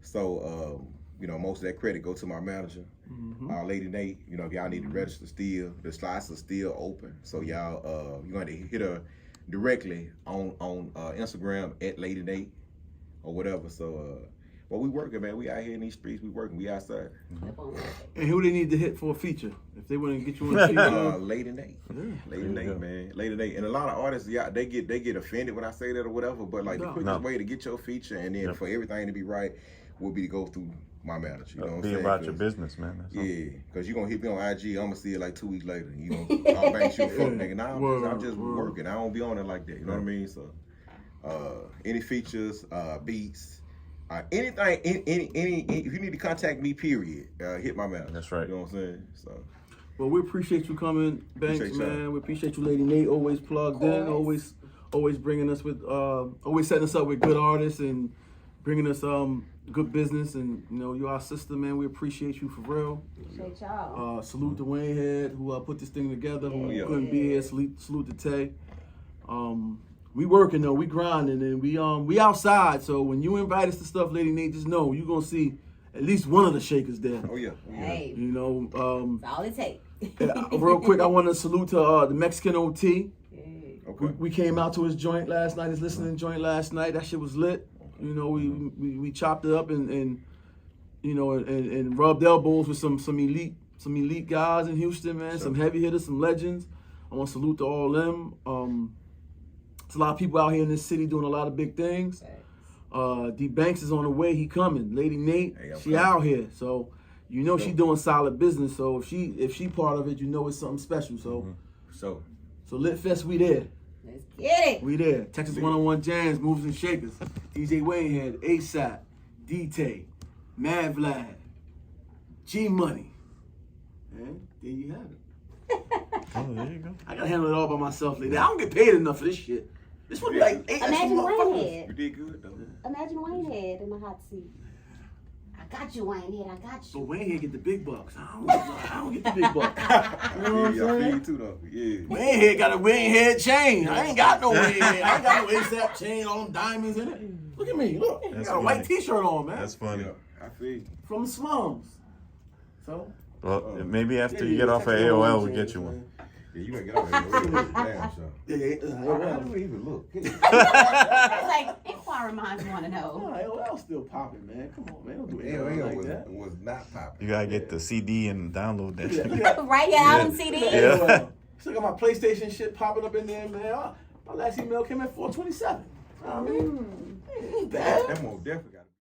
So, you know, most of that credit go to my manager, Lady Nate. You know, if y'all need to register still, the slots are still open. So y'all, you're going to hit her directly on Instagram at Lady Nate or whatever. So, well, we working, man. We out here in these streets. We working. We outside. And who they need to hit for a feature if they want to get you on the feature? Lady Nate. Lady Nate, man. Lady Nate. And a lot of artists, yeah, they get offended when I say that or whatever. But like the quickest way to get your feature and then for everything to be right would be to go through my manager. You know what I'm saying? Be about your business, man. That's because you're going to hit me on IG, I'm going to see it like 2 weeks later. You know, I'll bank you a fuck nigga. Nah, I'm just working. I don't be on it like that. You know what I mean? So, any features, beats, anything, any, if you need to contact me, period, hit my manager. That's right. You know what I'm saying? So. Well, we appreciate you coming, Banks, man. We appreciate you, Lady Nate, always plugged in, always bringing us with, always setting us up with good artists and bringing us good business. And you know, you're our sister, man. We appreciate you for real. Appreciate y'all. Salute to Waynehead who put this thing together. Who couldn't be here. Salute to Tay. We working though, we grinding, and we outside. So when you invite us to stuff, Lady Nate, just know you're gonna see at least one of the shakers there. Oh yeah. Hey. You know. That's all it takes. Real quick, I want to salute to the Mexican OT. Okay. We came out to his joint last night. His listening joint last night. That shit was lit. You know, we chopped it up and you know and rubbed elbows with some elite guys in Houston, man. Some heavy hitters, some legends. I want to salute to all them. There's a lot of people out here in this city doing a lot of big things. D Banks is on the way. He coming. Lady Nate, she out here. So you know she doing solid business. So if she part of it, you know it's something special. So so Lit Fest, we there. Let's get it. We there. Texas 101 Jams, Moves and Shakers. DJ Waynehead, ASAP. D-Tay, Mad Vlad, G Money. And there you have it. Oh, there you go. I gotta handle it all by myself later. I don't get paid enough for this shit. This would be like 8 Imagine motherfuckers. Waynehead. You did good though. Imagine Waynehead in the hot seat. I got you, Waynehead. I got But you. Waynehead get the big bucks. I don't get the big bucks. You know what I'm Yeah, I feel saying? you too though. Yeah. Waynehead got a Waynehead chain. I ain't got no Waynehead. I ain't got no ASAP chain, all them diamonds in it. Look at me, look. That's I got a white funny. t-shirt on, man. That's funny. Yeah, I feel you. From the slums. So, Well, maybe after yeah, you get off of check your AOL, own we get chains, you man. one. Yeah, you better get out of here. Damn, sure. Yeah, I don't even look. It's like, inquiry minds want to know. AOL still popping, man. Come on, man. Don't do AOL AOL like that. was not popping. You gotta get the CD and download that shit. Right here, album CD. Yeah. AOL. Still got my PlayStation shit popping up in there, man. My last email came at 427. I mean, ain't bad. That most definitely got